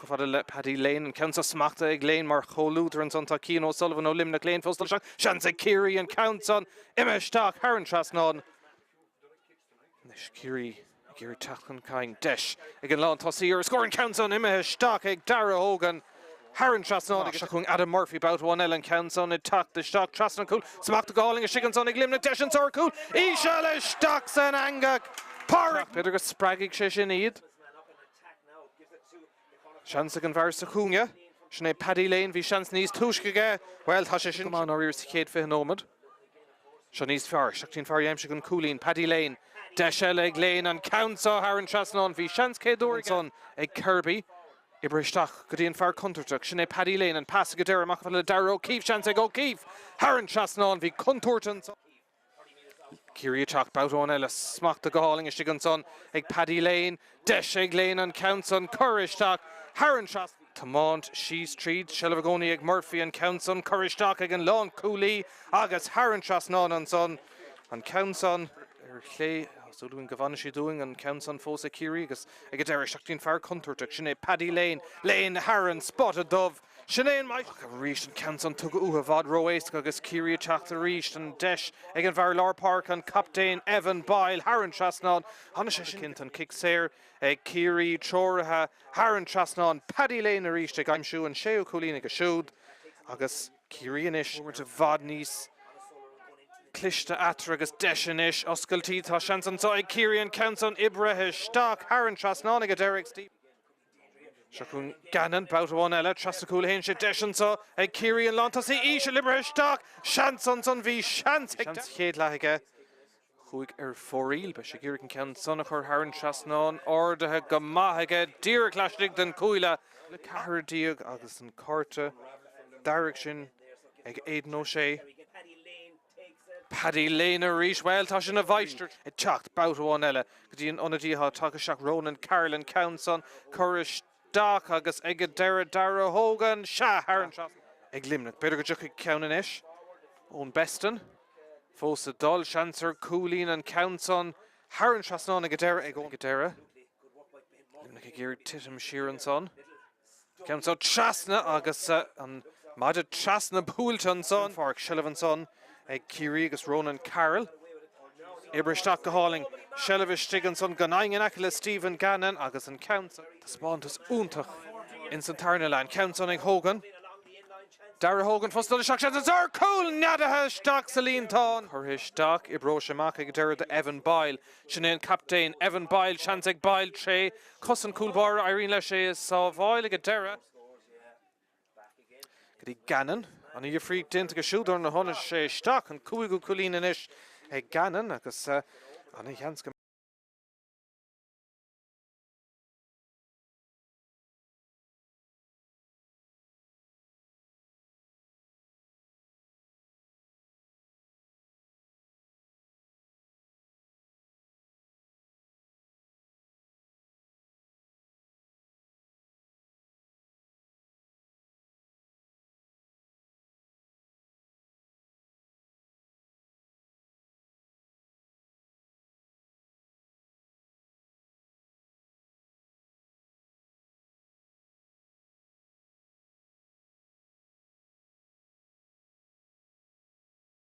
Fada le Caisleán an Council smachta ag Léin mar cholútar an son tá Cian O'Sullivan ó Limneach Léin fóstal seach seans ag Kerry an Council imeisteach Haran Trasnán. Nis Kerry tachan cain deis ag an lán tosí ar scoring Council imeisteach ag Dara Hogan Haran Trasnán ag seachún Adam Murphy bout one Ellen Council ag tach de stock Trasnán cool smachta gáling a sigan son ag Limneach deis an sor cool Míchéal stock san angach Pádraig Peter go spragig sé sin iad. Seans ag an bhar sa chúnge, sin é Caisleán bhí seans níos túisceige, well tá sé sinán áir sa chéad fihanómad. Se níos fear, seachtain fear dhéim se an cúlín Caisleán, deis eile ag Léin an Council Haran Trasnán bhí seans céadúir son ag Kirby. Ibristeach go dtíon fear contorteach, sin é Caisleán an pas go deir amach le Dara O'Keefe seans ag O'Keefe. Haran Trasnán bhí contortan. Kerry teach boutón eile smachta gáling a sigan son ag Caisleán, deis ag Léin an Council Coristeach. Haran Trasnán Tamánt síos tríd Shelvagoni ag Murphy an Council Coristeach ag an lán cúlí agus Haran Trasnán an son an Council chlé so doing gavana she doing an Council fós a Kerry agus ag a deir seachtain fear contorteach sin é Caisleán Léin Haran spotted dove Sinead Mike Reach and Council took Uhavad Roes agus Kerry attacked the Reach and Desh again Varlar Park and Captain Evan Peile Haran Trasnán Hanashinton kicks there Kerry Choraha Haran Trasnán Caisleán a Reach ag Aimsú and Sheo Colleen ag a siúd agus Kerry inish over to Vadnís Clishta Atra agus Deshinish Oscailtí tá seansan so ag Kerry and Council Ibrehe Stock Haran Trasnán ag a Derek Steve Seachún Gannon bout one eile Trasnacúil héin sé deisian so ag Kerry an Lantasí Isha Librehe Stock seansan son bhí seans chéad leithaige chuig ar fóríl be sé ggéir an ceann sonna chur Haran Trasnán ordathe go maithaige dír clastig den cúile le Cahardíag agus an Carta Darrick sin ag Aidan O'Shea Caisleán a Reach well tá sin a bhaistir i teacht bout one eile go dtíon onadíthe take seach Ronan Carolyn Council Corish Stock agus ag a Dara Hogan Haran Trasnán ag Limneach beidir go dtí ceann inis ón Beston fós a dul seansar Cúlín an Council Haran Trasnán ag a Dara ag ón Dara Limneach ag ggéir titim siar an son Council Trasna agus an Mada Trasna Búilton son Fark Shellivan son ag Kerry agus Ronan Carroll Ibristeach go háling Shellivish Stiganson Ganaing an Stephen Gannon agus an Council the Spontus úntach in san Tarnaland Council ag Hogan Dara Hogan fostal seach seans ar cool Nadaha Stock Celine Tán Chur Stock Ibro Shamach ag Dara de Evan Peile Sinead Captain Evan Peile seans ag Peile Tré Cussan Coolbar Irene Leshe is sá bháil ag Dara Gadi Gannon an í frí dint go siúdar na honna sé Stock an cúig go Cúlín inis ag Gannon agus an i